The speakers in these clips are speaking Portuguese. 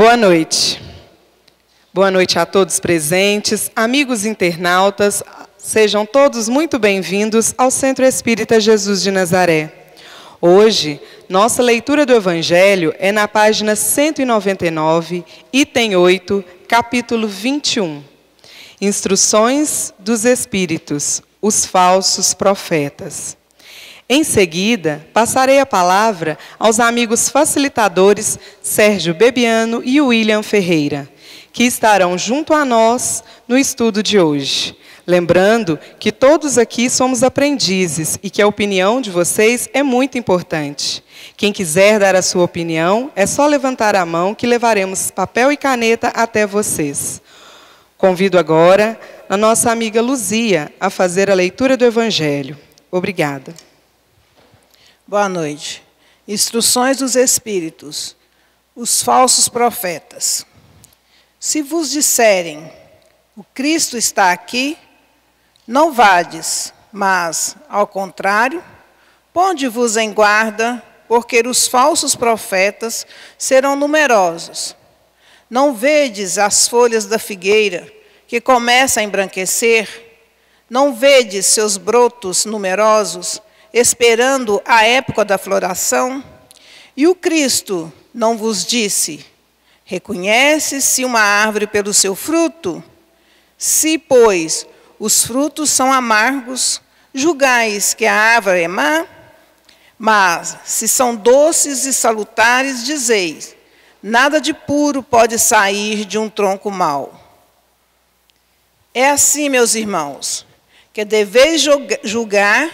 Boa noite. Boa noite a todos presentes, amigos internautas, sejam todos muito bem-vindos ao Centro Espírita Jesus de Nazaré. Hoje, nossa leitura do Evangelho é na página 199, item 8, capítulo 21. Instruções dos Espíritos, os falsos profetas. Em seguida, passarei a palavra aos amigos facilitadores Sérgio Bebiano e William Ferreira, que estarão junto a nós no estudo de hoje. Lembrando que todos aqui somos aprendizes e que a opinião de vocês é muito importante. Quem quiser dar a sua opinião, é só levantar a mão que levaremos papel e caneta até vocês. Convido agora a nossa amiga Luzia a fazer a leitura do Evangelho. Obrigada. Boa noite. Instruções dos Espíritos, os falsos profetas. Se vos disserem, o Cristo está aqui, não vades, mas, ao contrário, ponde-vos em guarda, porque os falsos profetas serão numerosos. Não vedes as folhas da figueira, que começa a embranquecer? Não vedes seus brotos numerosos, esperando a época da floração? E o Cristo não vos disse: reconhece-se uma árvore pelo seu fruto? Se, pois, os frutos são amargos, julgais que a árvore é má? Mas, se são doces e salutares, dizeis: nada de puro pode sair de um tronco mau. É assim, meus irmãos, que deveis julgar,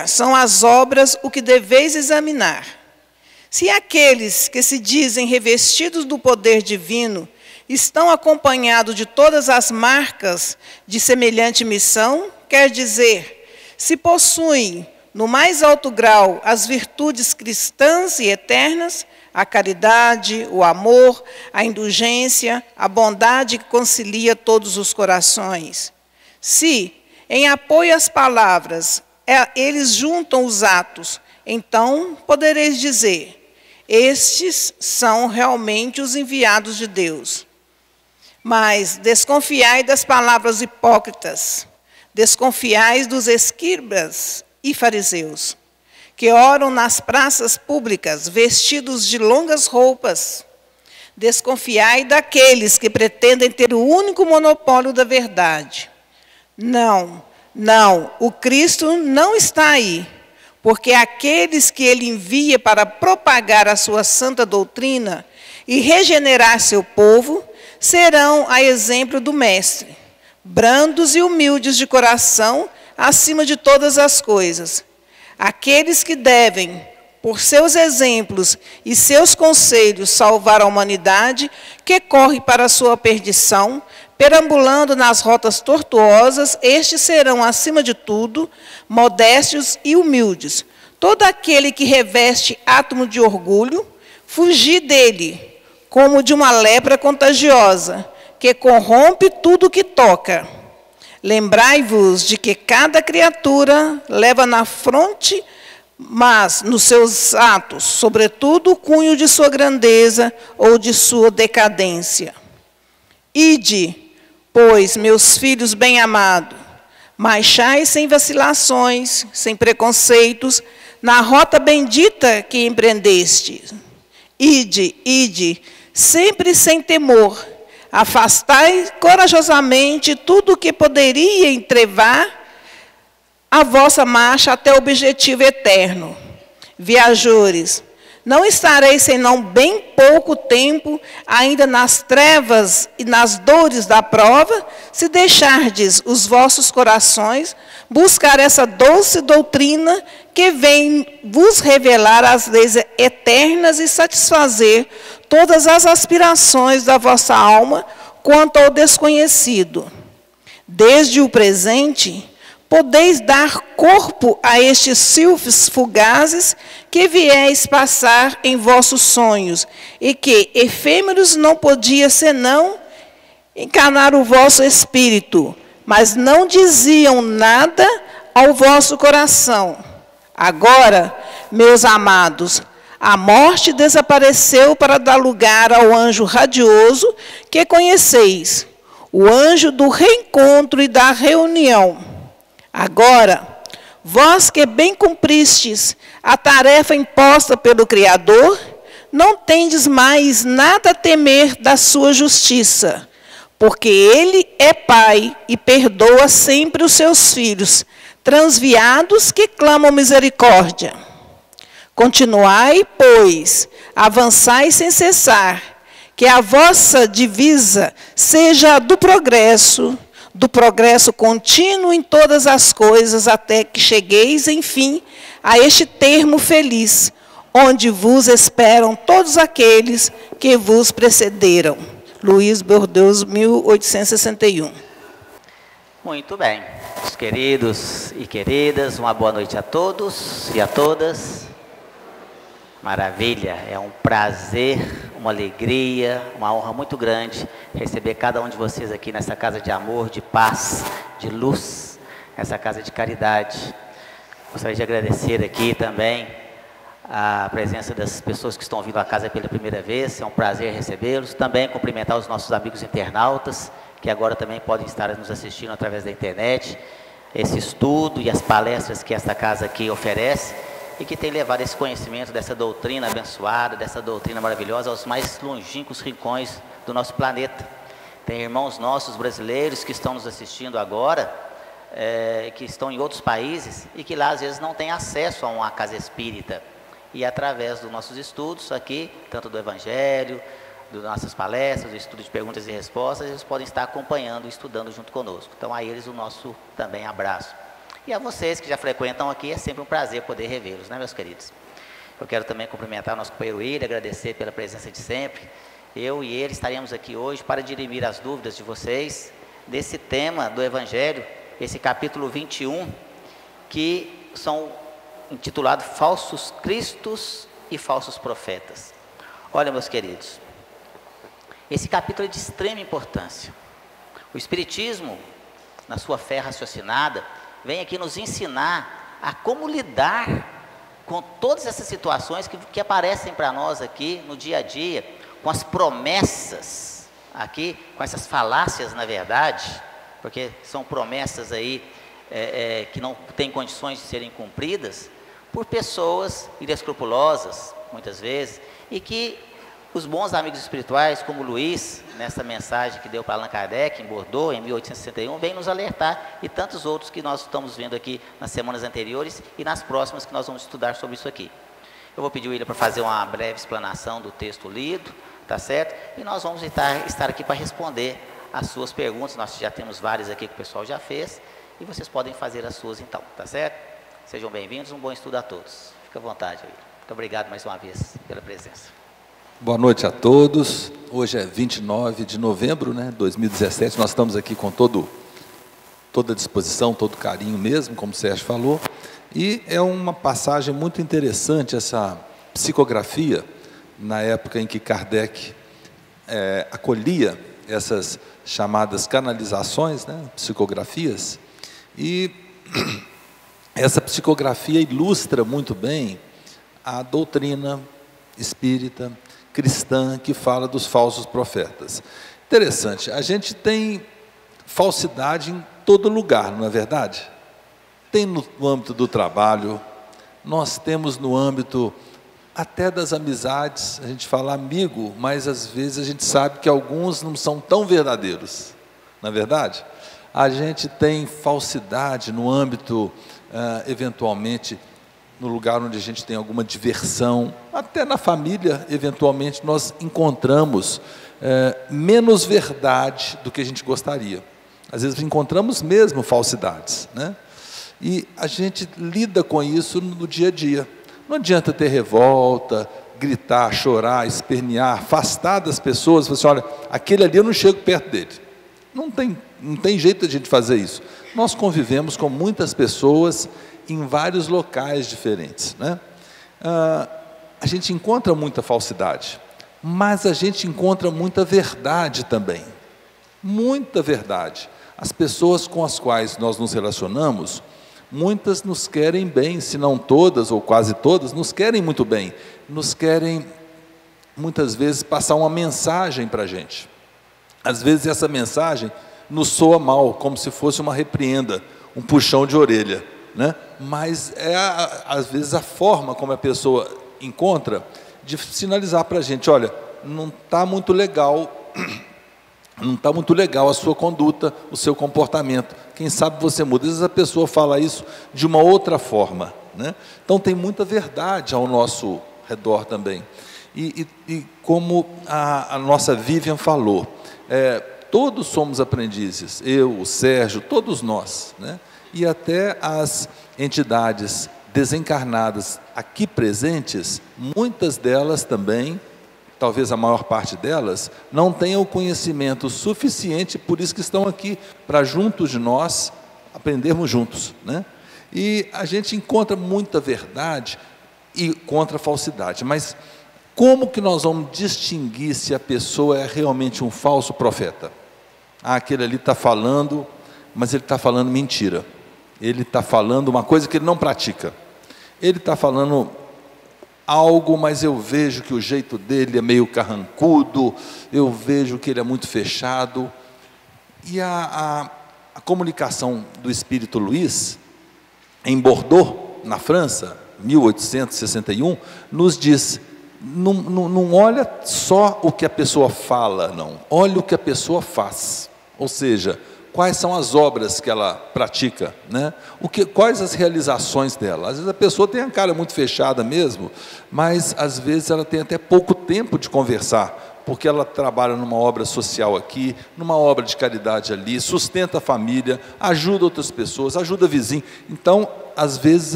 são as obras o que deveis examinar. Se aqueles que se dizem revestidos do poder divino estão acompanhados de todas as marcas de semelhante missão, quer dizer, se possuem no mais alto grau as virtudes cristãs e eternas, a caridade, o amor, a indulgência, a bondade que concilia todos os corações. Se, em apoio às palavras, eles juntam os atos, então podereis dizer: estes são realmente os enviados de Deus. Mas desconfiai das palavras hipócritas, desconfiai dos escribas e fariseus, que oram nas praças públicas, vestidos de longas roupas. Desconfiai daqueles que pretendem ter o único monopólio da verdade. Não, o Cristo não está aí, porque aqueles que ele envia para propagar a sua santa doutrina e regenerar seu povo, serão a exemplo do Mestre, brandos e humildes de coração, acima de todas as coisas. Aqueles que devem, por seus exemplos e seus conselhos, salvar a humanidade, que corre para a sua perdição, perambulando nas rotas tortuosas, estes serão, acima de tudo, modestos e humildes. Todo aquele que reveste átomo de orgulho, fugir dele, como de uma lepra contagiosa, que corrompe tudo que toca. Lembrai-vos de que cada criatura leva na fronte, mas nos seus atos, sobretudo, o cunho de sua grandeza ou de sua decadência. Ide, pois, meus filhos bem-amados, marchai sem vacilações, sem preconceitos, na rota bendita que empreendeste. Ide, sempre sem temor, afastai corajosamente tudo o que poderia entrevar a vossa marcha até o objetivo eterno. Viajores, não estareis senão bem pouco tempo ainda nas trevas e nas dores da prova, se deixardes os vossos corações buscar essa doce doutrina que vem vos revelar as leis eternas e satisfazer todas as aspirações da vossa alma quanto ao desconhecido. Desde o presente, podeis dar corpo a estes silfes fugazes que vieis passar em vossos sonhos, e que, efêmeros, não podia senão encarnar o vosso espírito, mas não diziam nada ao vosso coração. Agora, meus amados, A morte desapareceu para dar lugar ao anjo radioso que conheceis, o anjo do reencontro e da reunião. Agora, vós que bem cumpristes a tarefa imposta pelo Criador, não tendes mais nada a temer da sua justiça, porque Ele é Pai e perdoa sempre os seus filhos, transviados que clamam misericórdia. Continuai, pois, avançai sem cessar, que a vossa divisa seja a do progresso contínuo em todas as coisas, até que chegueis, enfim, a este termo feliz, onde vos esperam todos aqueles que vos precederam. Luiz Bordeaux, 1861. Muito bem. Queridos e queridas, uma boa noite a todos e a todas. Maravilha, é um prazer, uma alegria, uma honra muito grande receber cada um de vocês aqui nessa casa de amor, de paz, de luz, essa casa de caridade. Gostaria de agradecer aqui também a presença das pessoas que estão vindo à casa pela primeira vez, é um prazer recebê-los. Também cumprimentar os nossos amigos internautas, que agora também podem estar nos assistindo através da internet, esse estudo e as palestras que esta casa aqui oferece, e que tem levado esse conhecimento dessa doutrina abençoada, dessa doutrina maravilhosa aos mais longínquos rincões do nosso planeta. Tem irmãos nossos brasileiros que estão nos assistindo agora, que estão em outros países e que lá às vezes não têm acesso a uma casa espírita. E através dos nossos estudos aqui, tanto do Evangelho, das nossas palestras, do estudo de perguntas e respostas, eles podem estar acompanhando e estudando junto conosco. Então a eles o nosso também abraço. E a vocês que já frequentam aqui, é sempre um prazer poder revê-los, né, meus queridos? Eu quero também cumprimentar o nosso companheiro William, agradecer pela presença de sempre. Eu e ele estaremos aqui hoje para dirimir as dúvidas de vocês desse tema do Evangelho, esse capítulo 21, que são intitulados Falsos Cristos e Falsos Profetas. Olha, meus queridos, esse capítulo é de extrema importância. O Espiritismo, na sua fé raciocinada, vem aqui nos ensinar a como lidar com todas essas situações que aparecem para nós aqui no dia a dia, com as promessas aqui, com essas falácias, na verdade, porque são promessas aí que não têm condições de serem cumpridas por pessoas inescrupulosas, muitas vezes, e que os bons amigos espirituais, como Luiz, nessa mensagem que deu para Allan Kardec, em Bordeaux, em 1861, vem nos alertar, e tantos outros que nós estamos vendo aqui nas semanas anteriores e nas próximas que nós vamos estudar sobre isso aqui. Eu vou pedir o William para fazer uma breve explanação do texto lido, tá certo? E nós vamos estar aqui para responder as suas perguntas. Nós já temos várias aqui que o pessoal já fez, e vocês podem fazer as suas então, tá certo? Sejam bem-vindos, um bom estudo a todos. Fique à vontade, William. Muito obrigado mais uma vez pela presença. Boa noite a todos. Hoje é 29 de novembro, né, 2017. Nós estamos aqui com toda a disposição, todo carinho mesmo, como o Sérgio falou. E é uma passagem muito interessante essa psicografia, na época em que Kardec acolhia essas chamadas canalizações, né, psicografias. E essa psicografia ilustra muito bem a doutrina espírita, cristã, que fala dos falsos profetas. Interessante, a gente tem falsidade em todo lugar, não é verdade? Tem no âmbito do trabalho, nós temos no âmbito até das amizades. A gente fala amigo, mas às vezes a gente sabe que alguns não são tão verdadeiros, não é verdade? A gente tem falsidade no âmbito, eventualmente, no lugar onde a gente tem alguma diversão, até na família, eventualmente, nós encontramos menos verdade do que a gente gostaria. Às vezes encontramos mesmo falsidades, né? E a gente lida com isso no dia a dia. Não adianta ter revolta, gritar, chorar, espernear, afastar das pessoas, falar assim, olha, aquele ali eu não chego perto dele. Não tem jeito de a gente fazer isso. Nós convivemos com muitas pessoas em vários locais diferentes, né? A gente encontra muita falsidade, mas a gente encontra muita verdade também, muita verdade. As pessoas com as quais nós nos relacionamos, Muitas nos querem bem, se não todas ou quase todas, nos querem muito bem, nos querem muitas vezes passar uma mensagem para a gente. Às vezes essa mensagem nos soa mal, como se fosse uma repreenda, um puxão de orelha, né? Mas é às vezes a forma como a pessoa encontra de sinalizar para a gente: olha, não está muito legal, não está muito legal a sua conduta, o seu comportamento. Quem sabe você muda. Às vezes a pessoa fala isso de uma outra forma, né? Então tem muita verdade ao nosso redor também. E como a nossa Vivian falou, todos somos aprendizes, eu, o Sérgio, todos nós, né? E até as entidades desencarnadas aqui presentes, muitas delas também, talvez a maior parte delas, não tenham o conhecimento suficiente, por isso que estão aqui, para juntos de nós aprendermos juntos, né? E a gente encontra muita verdade e contra a falsidade, mas como que nós vamos distinguir se a pessoa é realmente um falso profeta? Aquele ali está falando, mas ele está falando mentira. Ele está falando uma coisa que ele não pratica. Ele está falando algo, mas eu vejo que o jeito dele é meio carrancudo, eu vejo que ele é muito fechado. E a comunicação do Espírito Luís, em Bordeaux, na França, 1861, nos diz: não olha só o que a pessoa fala, não. Olha o que a pessoa faz. Ou seja, quais são as obras que ela pratica, né? Quais as realizações dela. Às vezes a pessoa tem a cara muito fechada mesmo, mas às vezes ela tem até pouco tempo de conversar, porque ela trabalha numa obra social aqui, numa obra de caridade ali, sustenta a família, ajuda outras pessoas, ajuda vizinho. Então, às vezes,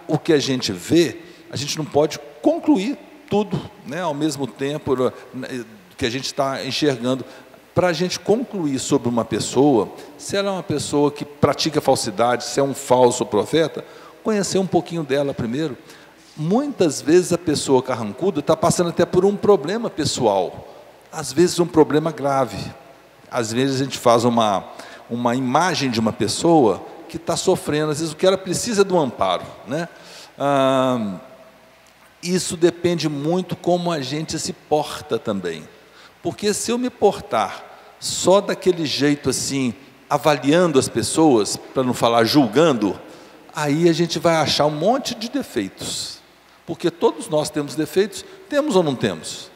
o que a gente vê, a gente não pode concluir tudo, né, ao mesmo tempo que a gente está enxergando. Para a gente concluir sobre uma pessoa, se ela é uma pessoa que pratica falsidade, se é um falso profeta, conhecer um pouquinho dela primeiro. Muitas vezes a pessoa carrancuda está passando até por um problema pessoal, às vezes um problema grave. Às vezes a gente faz uma imagem de uma pessoa que está sofrendo, às vezes o que ela precisa é do amparo, né? Isso depende muito como a gente se porta também. Porque se eu me portar só daquele jeito assim, avaliando as pessoas, para não falar julgando, aí a gente vai achar um monte de defeitos. Porque todos nós temos defeitos, temos ou não temos?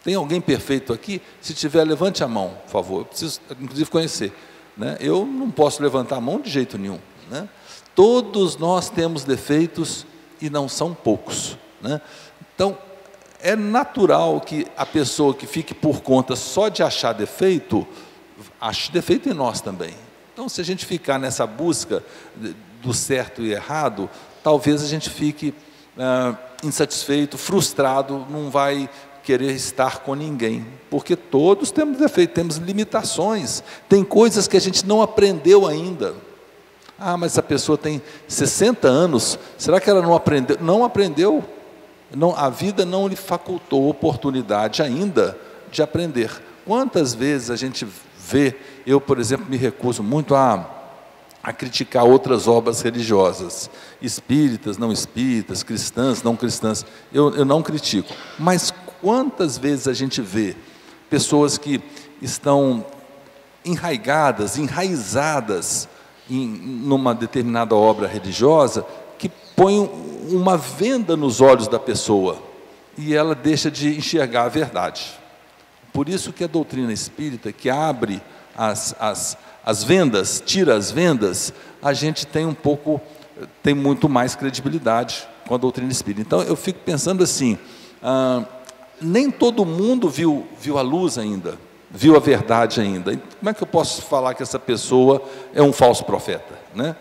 Tem alguém perfeito aqui? Se tiver, levante a mão, por favor. Eu preciso, inclusive, conhecer, né? Eu não posso levantar a mão de jeito nenhum, né? Todos nós temos defeitos e não são poucos, né? Então, é natural que a pessoa que fique por conta só de achar defeito, ache defeito em nós também. Então, se a gente ficar nessa busca do certo e errado, talvez a gente fique insatisfeito, frustrado, não vai querer estar com ninguém, porque todos temos defeito, temos limitações, tem coisas que a gente não aprendeu ainda. Mas essa pessoa tem 60 anos, será que ela não aprendeu? Não aprendeu. Não, a vida não lhe facultou oportunidade ainda de aprender. Quantas vezes a gente vê, eu, por exemplo, me recuso muito a criticar outras obras religiosas, espíritas, não espíritas, cristãs, não cristãs, eu não critico. Mas quantas vezes a gente vê pessoas que estão enraizadas numa determinada obra religiosa, que põem uma venda nos olhos da pessoa e ela deixa de enxergar a verdade. Por isso que a doutrina espírita, que abre as vendas, tira as vendas, a gente tem muito mais credibilidade com a doutrina espírita. Então eu fico pensando assim, nem todo mundo viu a luz ainda, viu a verdade ainda. Como é que eu posso falar que essa pessoa é um falso profeta, né?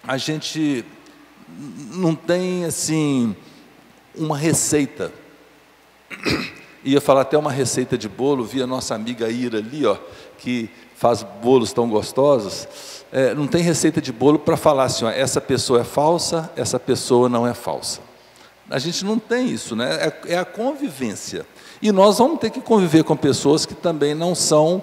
A gente não tem assim uma receita. Ia falar até uma receita de bolo, vi a nossa amiga Ira ali, ó, que faz bolos tão gostosos. Não tem receita de bolo para falar assim, ó, essa pessoa é falsa, essa pessoa não é falsa. A gente não tem isso, né? É a convivência. E nós vamos ter que conviver com pessoas que também não são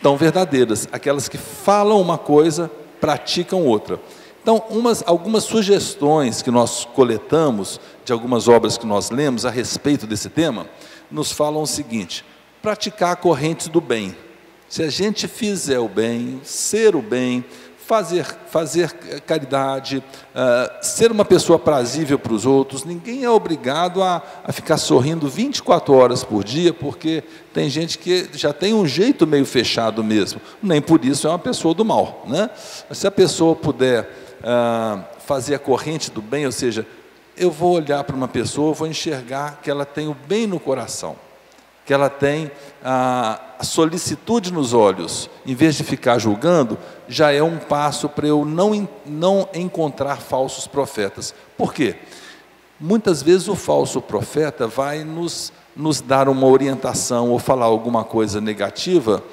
tão verdadeiras. Aquelas que falam uma coisa praticam outra. Então, algumas sugestões que nós coletamos, de algumas obras que nós lemos a respeito desse tema, nos falam o seguinte: praticar correntes do bem. Se a gente fizer o bem, ser o bem, fazer caridade, ser uma pessoa aprazível para os outros, ninguém é obrigado a ficar sorrindo 24 horas por dia, porque tem gente que já tem um jeito meio fechado mesmo, nem por isso é uma pessoa do mal, né? Mas se a pessoa puder fazer a corrente do bem, ou seja, eu vou olhar para uma pessoa, vou enxergar que ela tem o bem no coração, que ela tem a solicitude nos olhos, em vez de ficar julgando, já é um passo para eu não encontrar falsos profetas. Por quê? Muitas vezes o falso profeta vai nos dar uma orientação ou falar alguma coisa negativa,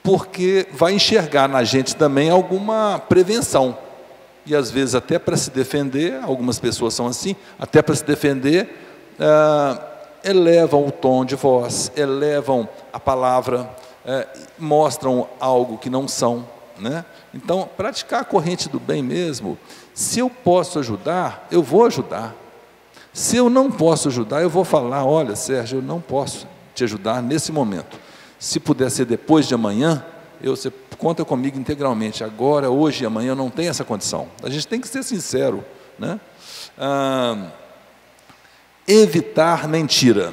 porque vai enxergar na gente também alguma prevenção. E às vezes até para se defender, algumas pessoas são assim, até para se defender, elevam o tom de voz, elevam a palavra, mostram algo que não são, né? Então, praticar a corrente do bem mesmo, se eu posso ajudar, eu vou ajudar. Se eu não posso ajudar, eu vou falar: olha, Sérgio, eu não posso te ajudar nesse momento. Se puder ser depois de amanhã, você conta comigo integralmente. Agora, hoje e amanhã eu não tenho essa condição. A gente tem que ser sincero, né? Evitar mentira.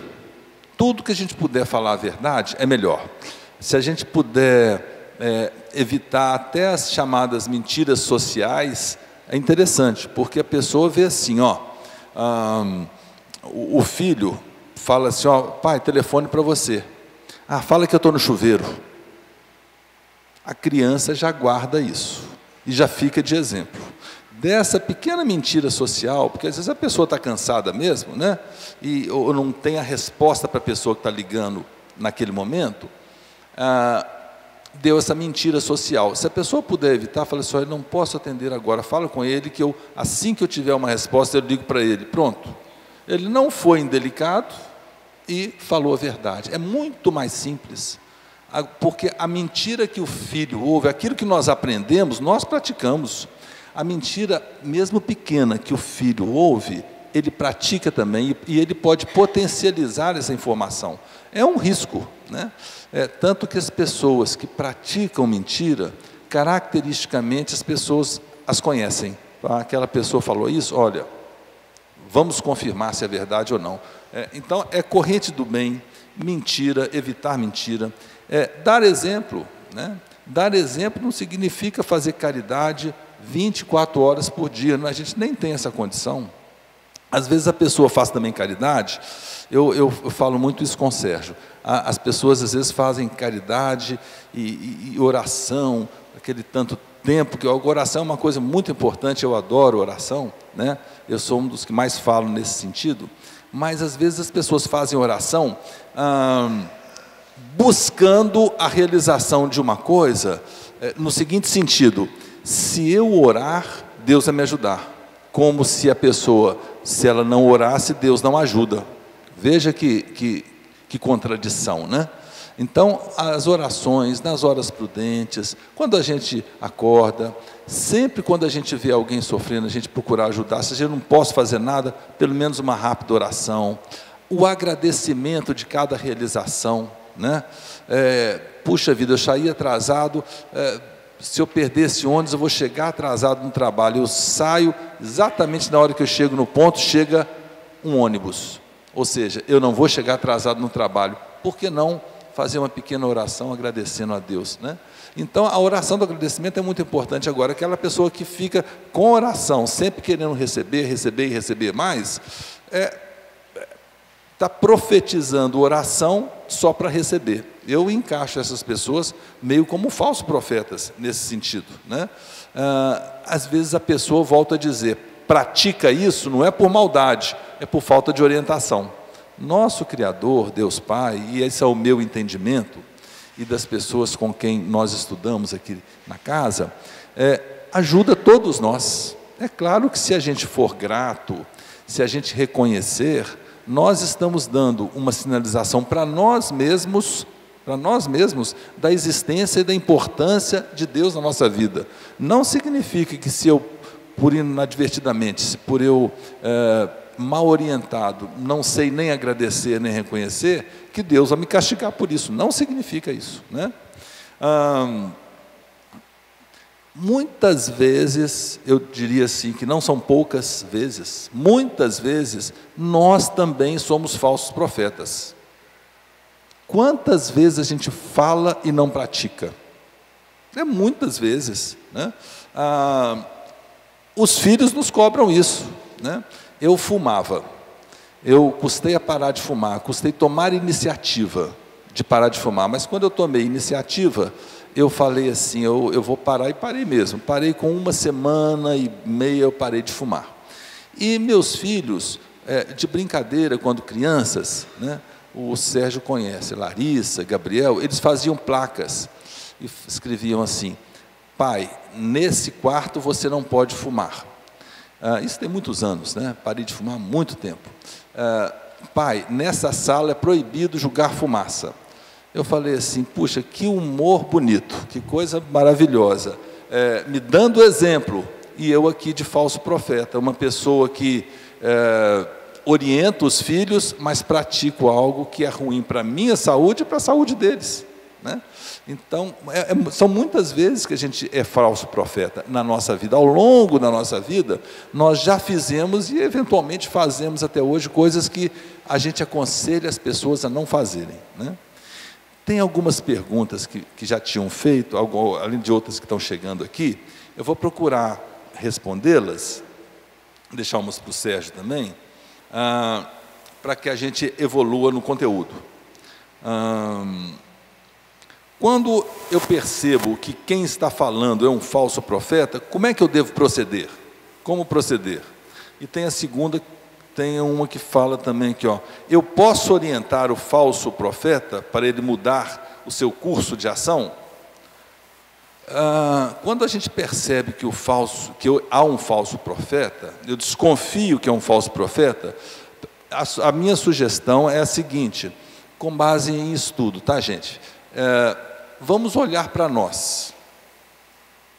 Tudo que a gente puder falar a verdade é melhor. Se a gente puder evitar até as chamadas mentiras sociais, é interessante, porque a pessoa vê assim, o filho fala assim: pai, telefone para você. Fala que eu estou no chuveiro. A criança já guarda isso e já fica de exemplo dessa pequena mentira social, porque às vezes a pessoa está cansada mesmo, né? Ou não tem a resposta para a pessoa que está ligando naquele momento, deu essa mentira social. Se a pessoa puder evitar, fala assim: eu não posso atender agora, fala com ele que assim que eu tiver uma resposta, eu ligo para ele. Pronto. Ele não foi indelicado e falou a verdade. É muito mais simples, porque a mentira que o filho ouve, aquilo que nós aprendemos, nós praticamos. A mentira, mesmo pequena, que o filho ouve, ele pratica também, e ele pode potencializar essa informação. É um risco, né? Tanto que as pessoas que praticam mentira, caracteristicamente as pessoas as conhecem. Aquela pessoa falou isso, olha, vamos confirmar se é verdade ou não. Então, é corrente do bem, mentira, evitar mentira. Dar exemplo, né? Dar exemplo não significa fazer caridade 24 horas por dia, a gente nem tem essa condição. Às vezes a pessoa faz também caridade, eu falo muito isso com o Sérgio, as pessoas às vezes fazem caridade e oração, aquele tanto tempo, que a oração é uma coisa muito importante, eu adoro oração, né? Eu sou um dos que mais falo nesse sentido, mas às vezes as pessoas fazem oração buscando a realização de uma coisa, no seguinte sentido: se eu orar, Deus vai me ajudar. Como se a pessoa, se ela não orasse, Deus não ajuda. Veja que contradição, né? Então, as orações, nas horas prudentes, quando a gente acorda, sempre quando a gente vê alguém sofrendo, a gente procurar ajudar. Se eu não posso fazer nada, pelo menos uma rápida oração. O agradecimento de cada realização, né? Puxa vida, eu saí atrasado, se eu perder esse ônibus, eu vou chegar atrasado no trabalho. Eu saio exatamente na hora que eu chego no ponto, chega um ônibus. Ou seja, eu não vou chegar atrasado no trabalho. Por que não fazer uma pequena oração agradecendo a Deus, né? Então, a oração do agradecimento é muito importante. Agora, aquela pessoa que fica com oração, sempre querendo receber mais, está profetizando oração só para receber. Eu encaixo essas pessoas meio como falsos profetas nesse sentido, né? Às vezes a pessoa volta a dizer, pratica isso, não é por maldade, é por falta de orientação. Nosso Criador, Deus Pai, e esse é o meu entendimento, e das pessoas com quem nós estudamos aqui na casa, ajuda todos nós. É claro que se a gente for grato, se a gente reconhecer, nós estamos dando uma sinalização para nós mesmos para nós mesmos, da existência e da importância de Deus na nossa vida. Não significa que se eu, por inadvertidamente, se por eu mal orientado, não sei nem agradecer nem reconhecer, que Deus vai me castigar por isso. Não significa isso, né? Muitas vezes, eu diria assim, que não são poucas vezes, muitas vezes, nós também somos falsos profetas. Quantas vezes a gente fala e não pratica? Muitas vezes, né? Os filhos nos cobram isso, né? Eu fumava, eu custei a parar de fumar, custei tomar iniciativa de parar de fumar, mas quando eu tomei iniciativa, eu falei assim, eu vou parar, e parei mesmo. Parei com 1 semana e meia, eu parei de fumar. E meus filhos, de brincadeira, quando crianças, né, o Sérgio conhece, Larissa, Gabriel, eles faziam placas e escreviam assim: pai, nesse quarto você não pode fumar. Isso tem muitos anos, né? Parei de fumar há muito tempo. Pai, nessa sala é proibido jogar fumaça. Eu falei assim, puxa, que humor bonito, que coisa maravilhosa, me dando exemplo, e eu aqui de falso profeta, uma pessoa que orienta os filhos, mas pratico algo que é ruim para a minha saúde e para a saúde deles, né? Então, são muitas vezes que a gente é falso profeta na nossa vida. Ao longo da nossa vida, nós já fizemos e eventualmente fazemos até hoje coisas que a gente aconselha as pessoas a não fazerem, né? Tem algumas perguntas que já tinham feito, além de outras que estão chegando aqui. Eu vou procurar respondê-las, deixar umas para o Sérgio também, para que a gente evolua no conteúdo. Quando eu percebo que quem está falando é um falso profeta, como é que eu devo proceder? Como proceder? E tem a segunda, tem uma que fala também aqui, ó, eu posso orientar o falso profeta para ele mudar o seu curso de ação? Quando a gente percebe que há um falso profeta, eu desconfio que é um falso profeta, a minha sugestão é a seguinte, com base em estudo, tá, gente? Vamos olhar para nós.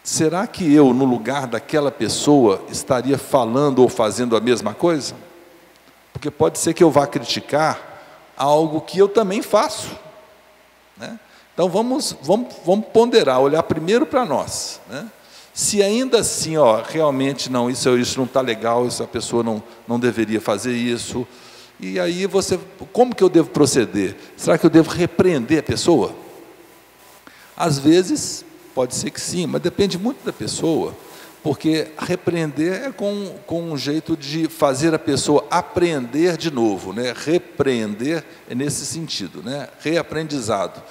Será que eu, no lugar daquela pessoa, estaria falando ou fazendo a mesma coisa? Porque pode ser que eu vá criticar algo que eu também faço, né? Então vamos ponderar, olhar primeiro para nós, né? Se ainda assim, realmente não, isso não está legal, essa pessoa não deveria fazer isso, e aí como que eu devo proceder? Será que eu devo repreender a pessoa? Às vezes, pode ser que sim, mas depende muito da pessoa, porque repreender é com um jeito de fazer a pessoa aprender de novo, né? Repreender é nesse sentido, né? Reaprendizado.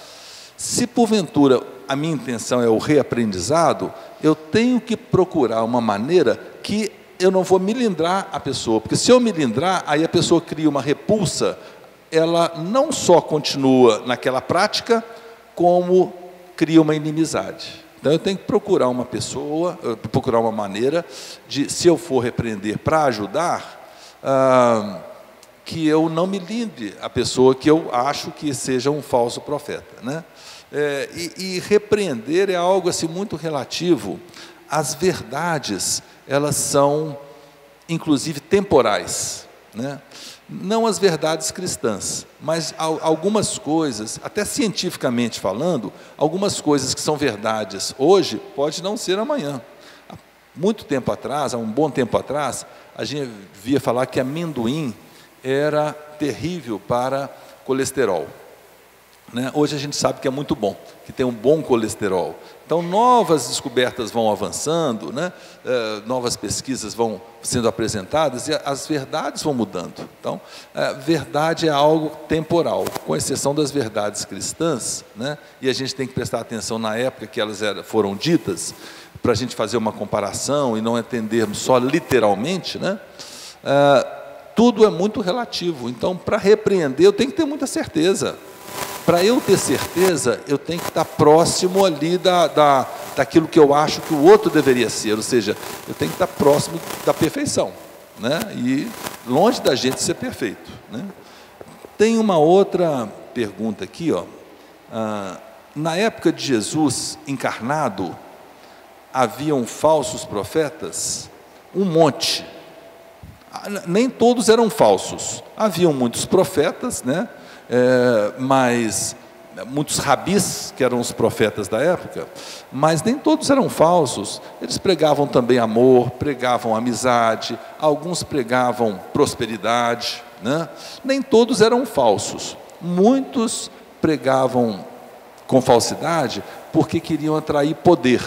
Se porventura a minha intenção é o reaprendizado, eu tenho que procurar uma maneira que eu não vou milindrar a pessoa, porque se eu milindrar, aí a pessoa cria uma repulsa, ela não só continua naquela prática, como cria uma inimizade. Então eu tenho que procurar uma pessoa, procurar uma maneira de, se eu for repreender para ajudar, que eu não milindre a pessoa que eu acho que seja um falso profeta, né? E repreender é algo assim muito relativo. As verdades, elas são inclusive temporais, né? Não as verdades cristãs, mas algumas coisas, até cientificamente falando, algumas coisas que são verdades hoje, pode não ser amanhã. Há muito tempo atrás, há um bom tempo atrás, a gente via falar que amendoim era terrível para colesterol, né? Hoje a gente sabe que é muito bom, que tem um bom colesterol. Então, novas descobertas vão avançando, né? Novas pesquisas vão sendo apresentadas e as verdades vão mudando. Então, verdade é algo temporal, com exceção das verdades cristãs, né? E a gente tem que prestar atenção na época que elas foram ditas, para a gente fazer uma comparação e não entendermos só literalmente, né? Tudo é muito relativo. Então, para repreender, eu tenho que ter muita certeza. Para eu ter certeza, eu tenho que estar próximo ali daquilo que eu acho que o outro deveria ser, ou seja, eu tenho que estar próximo da perfeição, né? E longe da gente ser perfeito, né? Tem uma outra pergunta aqui, Na época de Jesus encarnado, haviam falsos profetas, um monte. Nem todos eram falsos. Haviam muitos profetas, né? Mas muitos rabis, que eram os profetas da época, mas nem todos eram falsos. Eles pregavam também amor, pregavam amizade, alguns pregavam prosperidade, né? Nem todos eram falsos. Muitos pregavam com falsidade porque queriam atrair poder.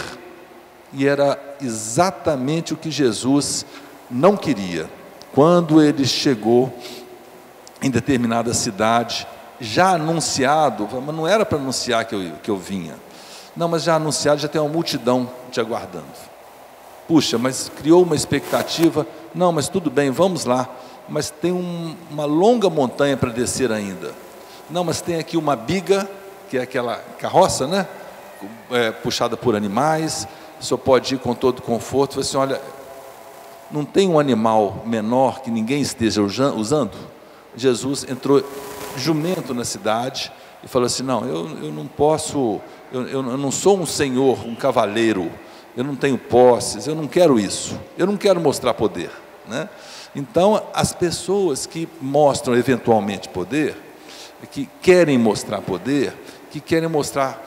E era exatamente o que Jesus não queria. Quando ele chegou em determinada cidade, já anunciado, mas não era para anunciar que eu vinha. Não, mas já anunciado, já tem uma multidão te aguardando. Puxa, mas criou uma expectativa. Não, mas tudo bem, vamos lá. Mas tem uma longa montanha para descer ainda. Não, mas tem aqui uma biga, que é aquela carroça, né? Puxada por animais. O senhor pode ir com todo conforto. Falei assim, olha, não tem um animal menor que ninguém esteja usando? Jesus entrou jumento na cidade e falou assim, não, eu não posso, eu não sou um senhor, um cavaleiro, eu não tenho posses, eu não quero isso, eu não quero mostrar poder, né? Então, as pessoas que mostram eventualmente poder, que querem mostrar poder, que querem mostrar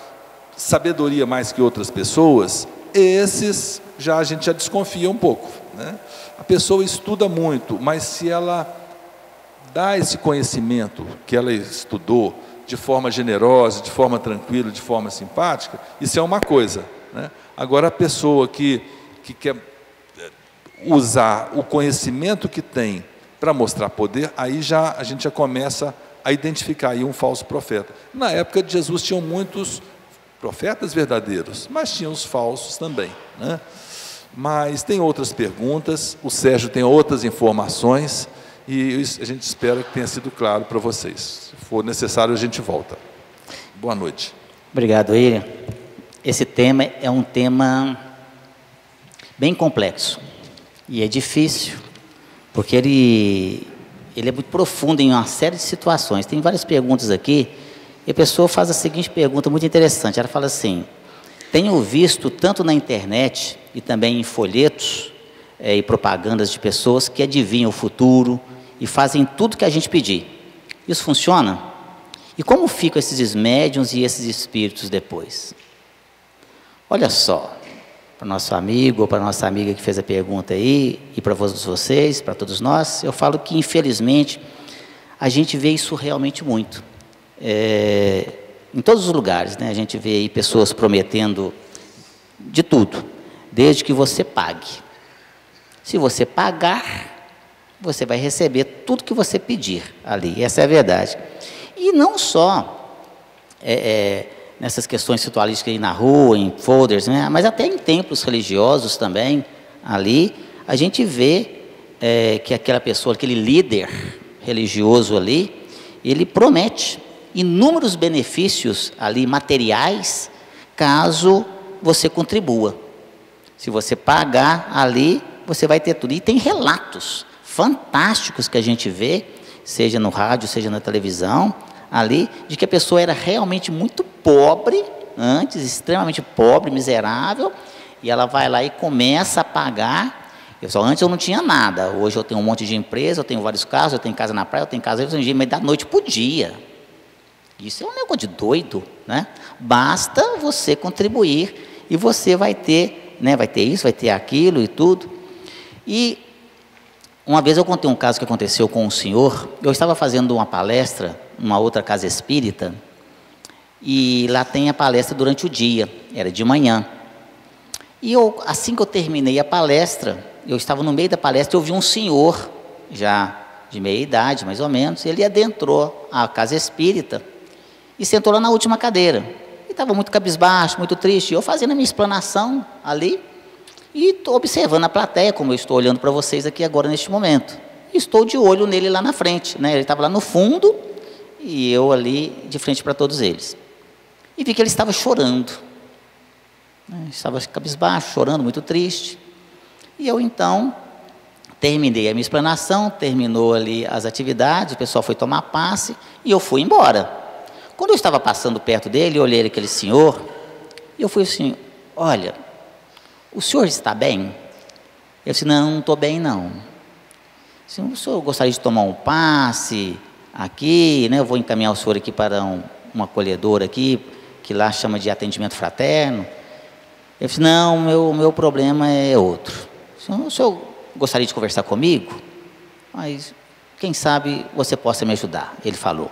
sabedoria mais que outras pessoas, esses a gente já desconfia um pouco, né? A pessoa estuda muito, mas se ela dá esse conhecimento que ela estudou de forma generosa, de forma tranquila, de forma simpática, isso é uma coisa, né? Agora, a pessoa que quer usar o conhecimento que tem para mostrar poder, aí a gente já começa a identificar aí um falso profeta. Na época de Jesus tinham muitos profetas verdadeiros, mas tinham os falsos também, né? Mas tem outras perguntas, o Sérgio tem outras informações, e a gente espera que tenha sido claro para vocês. Se for necessário, a gente volta. Boa noite. Obrigado, William. Esse tema é um tema bem complexo. E é difícil, porque ele é muito profundo em uma série de situações. Tem várias perguntas aqui, e a pessoa faz a seguinte pergunta muito interessante. Ela fala assim, tenho visto tanto na internet e também em folhetos e propagandas de pessoas que adivinham o futuro e fazem tudo que a gente pedir. Isso funciona? E como ficam esses médiuns e esses espíritos depois? Olha só, para o nosso amigo ou para a nossa amiga que fez a pergunta aí, e para vocês, para todos nós, eu falo que, infelizmente, a gente vê isso realmente muito. Em todos os lugares, né? A gente vê aí pessoas prometendo de tudo, desde que você pague. Se você pagar, você vai receber tudo que você pedir ali, essa é a verdade. E não só nessas questões ritualísticas aí na rua, em folders, né? Mas até em templos religiosos também, ali, a gente vê que aquela pessoa, aquele líder religioso ali, ele promete inúmeros benefícios ali materiais, caso você contribua. Se você pagar ali, você vai ter tudo. E tem relatos fantásticos que a gente vê, seja no rádio, seja na televisão, ali, de que a pessoa era realmente muito pobre, antes, extremamente pobre, miserável, e ela vai lá e começa a pagar. Antes eu não tinha nada, hoje eu tenho um monte de empresa, eu tenho vários carros, eu tenho casa na praia, eu tenho casa, mas da noite para o dia. Isso é um negócio de doido, né? Basta você contribuir e você vai ter, né? Vai ter isso, vai ter aquilo e tudo. E uma vez eu contei um caso que aconteceu com um senhor. Eu estava fazendo uma palestra numa outra casa espírita, e lá tem a palestra durante o dia, era de manhã. E assim que eu terminei a palestra, eu estava no meio da palestra, eu vi um senhor, já de meia idade, mais ou menos, ele adentrou a casa espírita e sentou lá na última cadeira. E estava muito cabisbaixo, muito triste. Eu fazendo a minha explanação ali, e estou observando a plateia, como eu estou olhando para vocês aqui agora neste momento. E estou de olho nele lá na frente, né? Ele estava lá no fundo, e eu ali de frente para todos eles. E vi que ele estava chorando, né? Estava cabisbaixo, chorando, muito triste. E eu então terminei a minha explanação, terminou ali as atividades, o pessoal foi tomar passe, e eu fui embora. Quando eu estava passando perto dele, eu olhei aquele senhor, e eu fui assim, olha, o senhor está bem? Eu disse, não estou bem não. Assim, o senhor gostaria de tomar um passe aqui, né? Eu vou encaminhar o senhor aqui para um acolhedor aqui, que lá chama de atendimento fraterno. Eu disse, não, meu problema é outro. O senhor gostaria de conversar comigo? Mas quem sabe você possa me ajudar, ele falou.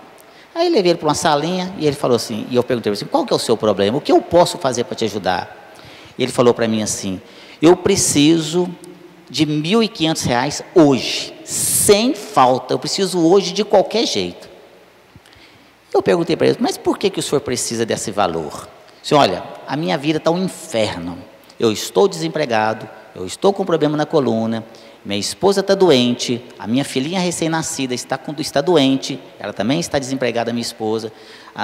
Aí eu levei ele para uma salinha e ele falou assim, e eu perguntei assim, qual que é o seu problema? O que eu posso fazer para te ajudar? E ele falou para mim assim, eu preciso de R$ 1.500 hoje, sem falta, eu preciso hoje de qualquer jeito. Eu perguntei para ele, mas por que o senhor precisa desse valor? Disse, olha, a minha vida está um inferno, eu estou desempregado, eu estou com problema na coluna, minha esposa está doente, a minha filhinha recém-nascida está doente, ela também está desempregada, minha esposa,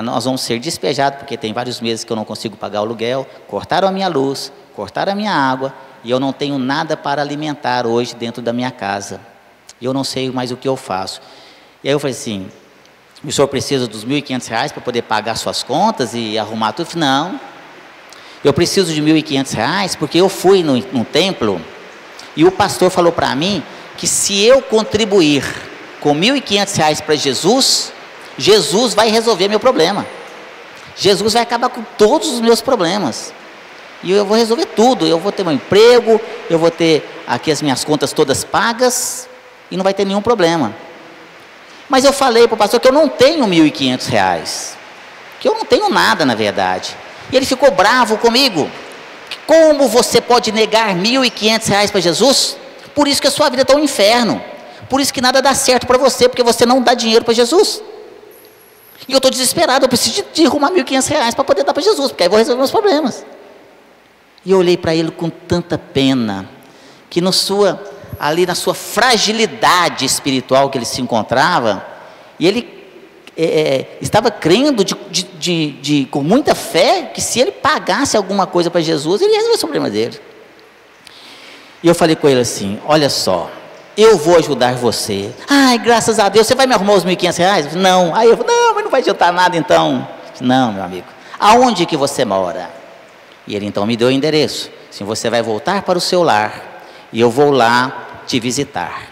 nós vamos ser despejados, porque tem vários meses que eu não consigo pagar o aluguel, cortaram a minha luz, cortaram a minha água, e eu não tenho nada para alimentar hoje dentro da minha casa, e eu não sei mais o que eu faço. E aí eu falei assim, o senhor precisa dos R$ 1.500 para poder pagar suas contas e arrumar tudo? Eu falei, não, eu preciso de R$ 1.500 porque eu fui num templo, e o pastor falou para mim que se eu contribuir com R$ 1.500 para Jesus, Jesus vai resolver meu problema. Jesus vai acabar com todos os meus problemas. E eu vou resolver tudo. Eu vou ter meu emprego, eu vou ter aqui as minhas contas todas pagas e não vai ter nenhum problema. Mas eu falei para o pastor que eu não tenho R$ 1.500, que eu não tenho nada na verdade. E ele ficou bravo comigo. Como você pode negar R$ 1.500 para Jesus? Por isso que a sua vida está um inferno. Por isso que nada dá certo para você, porque você não dá dinheiro para Jesus. E eu estou desesperado, eu preciso de arrumar R$ 1.500 para poder dar para Jesus, porque aí eu vou resolver meus problemas. E eu olhei para ele com tanta pena, que ali na sua fragilidade espiritual que ele se encontrava, e ele estava crendo com muita fé que se ele pagasse alguma coisa para Jesus, ele ia resolver o problema dele. E eu falei com ele assim, olha só, eu vou ajudar você. Ai, graças a Deus, você vai me arrumar os R$ 1.500? Não. Aí eu falei, não, mas não vai adiantar nada então. Não, meu amigo, aonde que você mora? E ele então me deu o endereço, assim, você vai voltar para o seu lar, e eu vou lá te visitar.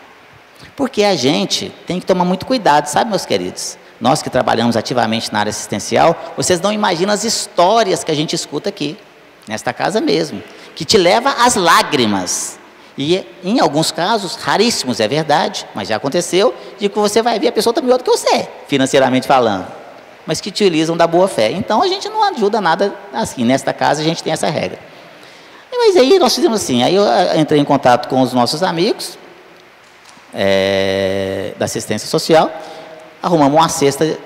Porque a gente tem que tomar muito cuidado, sabe, meus queridos? Nós que trabalhamos ativamente na área assistencial, vocês não imaginam as histórias que a gente escuta aqui, nesta casa mesmo, que te leva às lágrimas. E em alguns casos, raríssimos, é verdade, mas já aconteceu, de que você vai ver a pessoa está melhor do que você, financeiramente falando, mas que utilizam da boa fé. Então a gente não ajuda nada assim, nesta casa a gente tem essa regra. Mas aí nós fizemos assim, aí eu entrei em contato com os nossos amigos da assistência social, arrumamos uma cesta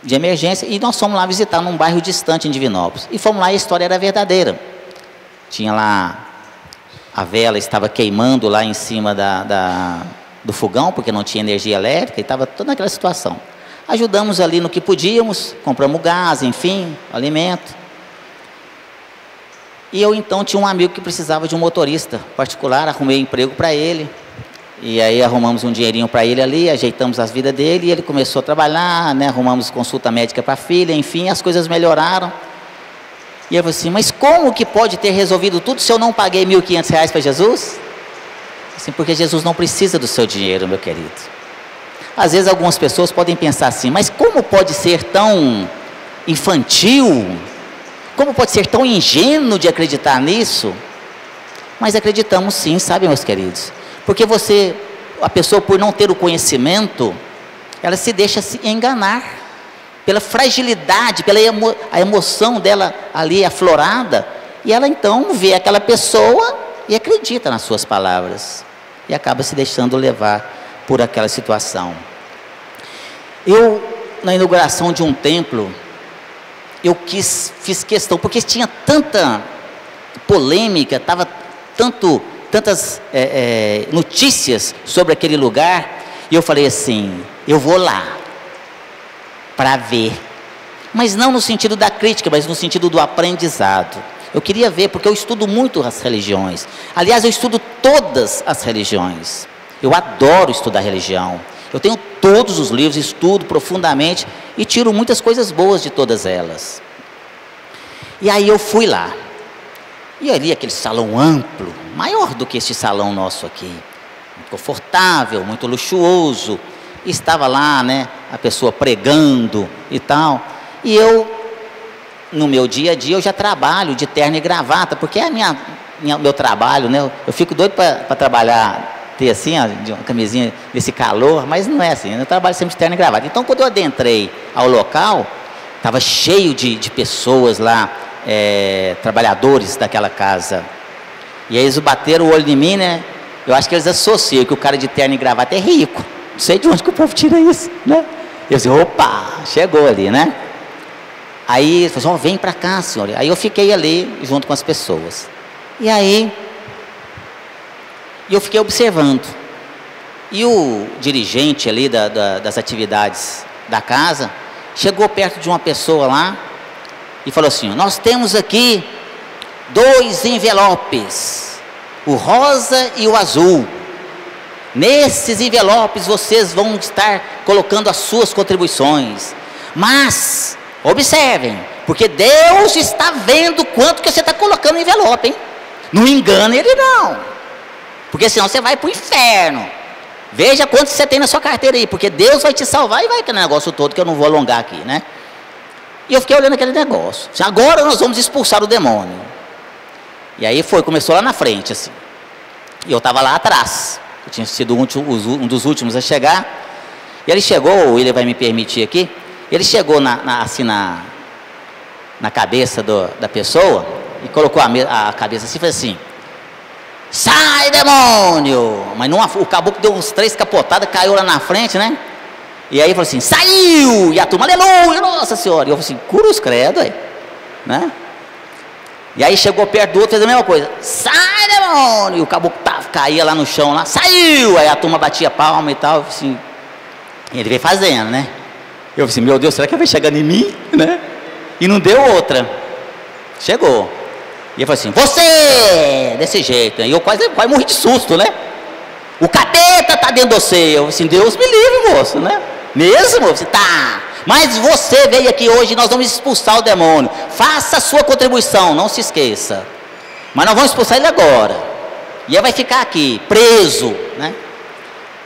de emergência e nós fomos lá visitar num bairro distante em Divinópolis. E fomos lá e a história era verdadeira. Tinha lá, a vela estava queimando lá em cima do fogão, porque não tinha energia elétrica, e estava toda aquela situação. Ajudamos ali no que podíamos, compramos gás, enfim, alimento. E eu então tinha um amigo que precisava de um motorista particular, arrumei emprego para ele. E aí arrumamos um dinheirinho para ele ali, ajeitamos as vidas dele, e ele começou a trabalhar, né? Arrumamos consulta médica para a filha, enfim, as coisas melhoraram. E eu falei assim, mas como que pode ter resolvido tudo se eu não paguei R$ 1.500 para Jesus? Assim, porque Jesus não precisa do seu dinheiro, meu querido. Às vezes algumas pessoas podem pensar assim, mas como pode ser tão infantil? Como pode ser tão ingênuo de acreditar nisso? Mas acreditamos sim, sabe, meus queridos? Porque a pessoa por não ter o conhecimento, ela se deixa se enganar, pela fragilidade, pela a emoção dela ali aflorada, e ela então vê aquela pessoa e acredita nas suas palavras, e acaba se deixando levar por aquela situação. Eu, na inauguração de um templo, eu fiz questão, porque tinha tanta polêmica, estava tantas notícias sobre aquele lugar, e eu falei assim, eu vou lá para ver, mas não no sentido da crítica, mas no sentido do aprendizado. Eu queria ver, porque eu estudo muito as religiões, aliás eu estudo todas as religiões, eu adoro estudar religião, eu tenho todos os livros, estudo profundamente e tiro muitas coisas boas de todas elas. E aí eu fui lá. E ali aquele salão amplo, maior do que este salão nosso aqui, muito confortável, muito luxuoso. E estava lá, né, a pessoa pregando e tal. E eu, no meu dia a dia, eu já trabalho de terno e gravata, porque é meu trabalho, né? Eu fico doido para trabalhar, ter assim, ó, uma camisinha nesse calor, mas não é assim, eu trabalho sempre de terno e gravata. Então, quando eu adentrei ao local, estava cheio de pessoas lá, trabalhadores daquela casa. E aí eles bateram o olho em mim, né? Eu acho que eles associam que o cara de terno e gravata é rico. Não sei de onde que o povo tira isso, né? Eu disse, opa, chegou ali, né? Aí ele falou, vem para cá, senhor. Aí eu fiquei ali junto com as pessoas. E aí eu fiquei observando. E o dirigente ali das atividades da casa chegou perto de uma pessoa lá e falou assim, nós temos aqui 2 envelopes, o rosa e o azul. Nesses envelopes vocês vão estar colocando as suas contribuições. Mas, observem, porque Deus está vendo quanto que você está colocando no envelope, hein? Não engana Ele não, porque senão você vai para o inferno. Veja quanto você tem na sua carteira aí, porque Deus vai te salvar e vai aquele negócio todo que eu não vou alongar aqui, né? E eu fiquei olhando aquele negócio. Agora nós vamos expulsar o demônio. E aí começou lá na frente, assim. E eu estava lá atrás. Eu tinha sido um dos últimos a chegar. E ele chegou, ele vai me permitir aqui. Ele chegou na cabeça da pessoa e colocou a cabeça assim e fez assim: sai, demônio! Mas o caboclo deu uns 3 capotadas, caiu lá na frente, né? E aí falou assim: saiu! E a turma, aleluia, nossa senhora! E eu falei assim: cruz credo, aí, né? E aí chegou perto do outro, fez a mesma coisa: sai, demônio! E o caboclo caía lá no chão, lá, saiu! Aí a turma batia palma e tal, assim. E ele veio fazendo, né? Eu falei assim: meu Deus, será que vai chegando em mim, né? E não deu outra. Chegou. E ele falou assim: você! Desse jeito, né? E eu quase morri de susto, né? O capeta tá dentro de você. Eu falei assim: Deus me livre, moço, né? Mesmo? Você tá. Mas você veio aqui hoje, nós vamos expulsar o demônio. Faça a sua contribuição, não se esqueça. Mas nós vamos expulsar ele agora. E ele vai ficar aqui, preso, né?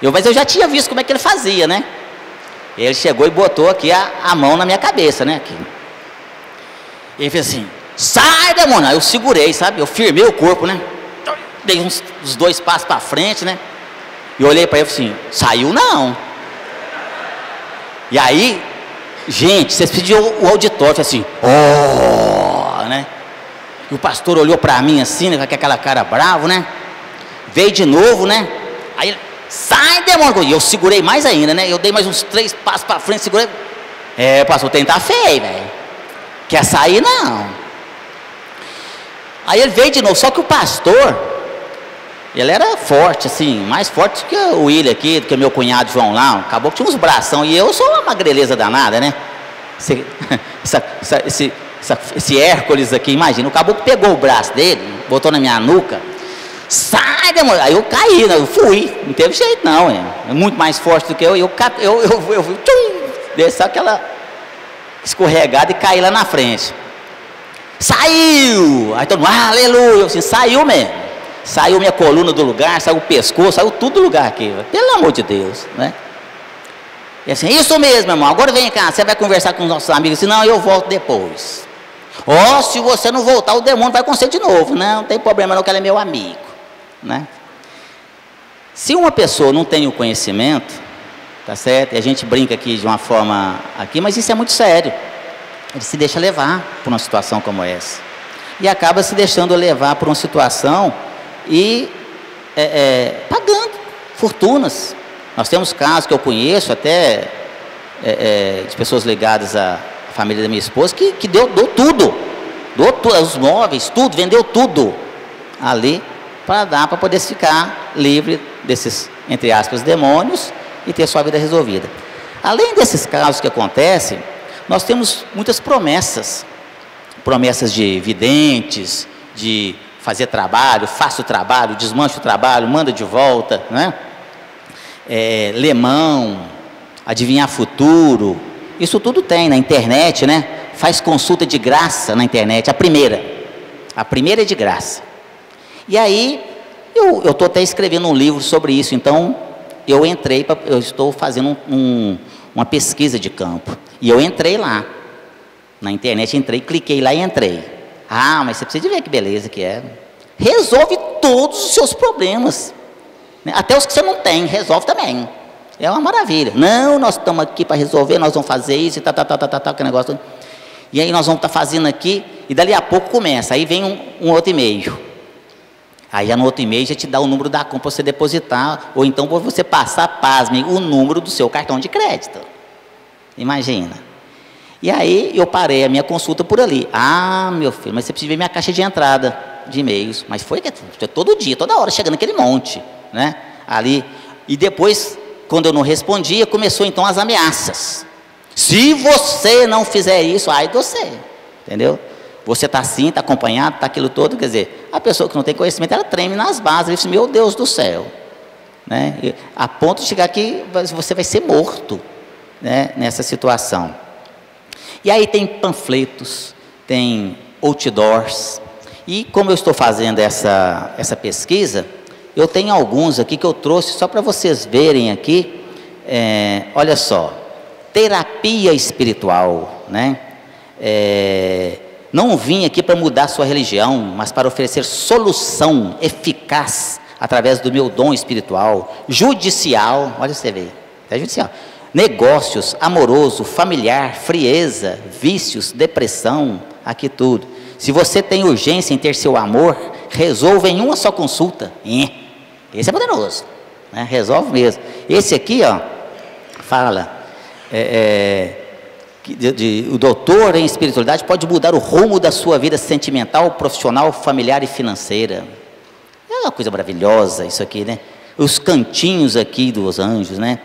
Mas eu já tinha visto como é que ele fazia, né? Ele chegou e botou aqui a mão na minha cabeça, né? Aqui. E ele fez assim: sai, demônio! Aí eu segurei, sabe? Eu firmei o corpo, né? Dei uns 2 passos para frente, né? E olhei para ele e falei assim: saiu não. E aí, gente, vocês pediram o auditório, assim, né? E o pastor olhou para mim assim, né, com aquela cara bravo, né? Veio de novo, né? Aí ele: sai, demônio! E eu segurei mais ainda, né? Eu dei mais uns 3 passos para frente, segurei. Pastor, tem que estar feio, velho. Quer sair, não. Aí ele veio de novo, só que o pastor, ele era forte, assim, mais forte que o William aqui, do que o meu cunhado João lá. Acabou que tinha uns bração, e eu sou uma magreleza danada, né? Esse Hércules aqui, imagina. O caboclo pegou o braço dele, botou na minha nuca. Sai, demônio! Aí eu caí, né? Eu fui, não teve jeito não, é muito mais forte do que eu desci aquela escorregada e caí lá na frente. Saiu! Aí todo mundo, aleluia! Eu assim, saiu mesmo. Saiu minha coluna do lugar, saiu o pescoço, saiu tudo do lugar aqui, pelo amor de Deus, né? E assim, isso mesmo, irmão, agora vem cá, você vai conversar com os nossos amigos, senão eu volto depois. Se você não voltar, o demônio vai com você de novo, né? Não tem problema não, que ela é meu amigo, né? Se uma pessoa não tem o conhecimento, tá certo? E a gente brinca aqui de uma forma aqui, mas isso é muito sério. Ele se deixa levar por uma situação como essa. E acaba se deixando levar por uma situação e pagando fortunas. Nós temos casos que eu conheço até de pessoas ligadas à família da minha esposa que doou tudo, os móveis, tudo, vendeu tudo ali para poder ficar livre desses, entre aspas, demônios e ter sua vida resolvida. Além desses casos que acontecem, nós temos muitas promessas de videntes, de fazer trabalho, faça o trabalho, desmanche o trabalho, manda de volta, né? Lemão, adivinhar futuro, isso tudo tem na internet, né? Faz consulta de graça na internet, a primeira é de graça. E aí, eu estou até escrevendo um livro sobre isso, então eu estou fazendo uma pesquisa de campo, e eu entrei lá, na internet, cliquei lá e entrei. Ah, mas você precisa de ver que beleza que é. Resolve todos os seus problemas, né? Até os que você não tem, resolve também. É uma maravilha. Não, nós estamos aqui para resolver, nós vamos fazer isso e tal, que negócio. E aí nós vamos estar fazendo aqui, e dali a pouco começa, aí vem um outro e-mail. Aí no outro e-mail já te dá o número da conta para você depositar, ou então para você passar, pasme, o número do seu cartão de crédito. Imagina. E aí eu parei a minha consulta por ali. Ah, meu filho, mas você precisa ver minha caixa de entrada de e-mails. Mas foi todo dia, toda hora, chegando aquele monte, né? Ali. E depois, quando eu não respondia, começou então as ameaças. Se você não fizer isso, ai de você, entendeu? Você está assim, está acompanhado, está aquilo todo, quer dizer, a pessoa que não tem conhecimento, ela treme nas bases, ela diz, meu Deus do céu, né? E, a ponto de chegar aqui, você vai ser morto, né? Nessa situação. E aí tem panfletos, tem outdoors, e como eu estou fazendo essa pesquisa, eu tenho alguns aqui que eu trouxe só para vocês verem aqui, olha só, terapia espiritual, né? Não vim aqui para mudar sua religião, mas para oferecer solução eficaz através do meu dom espiritual, judicial, olha você vê, é judicial, negócios, amoroso, familiar, frieza, vícios, depressão, aqui tudo. Se você tem urgência em ter seu amor, resolva em uma só consulta. Esse é poderoso, né? Resolve mesmo. Esse aqui, ó, fala, o doutor em espiritualidade pode mudar o rumo da sua vida sentimental, profissional, familiar e financeira. É uma coisa maravilhosa isso aqui, né? Os cantinhos aqui dos anjos, né?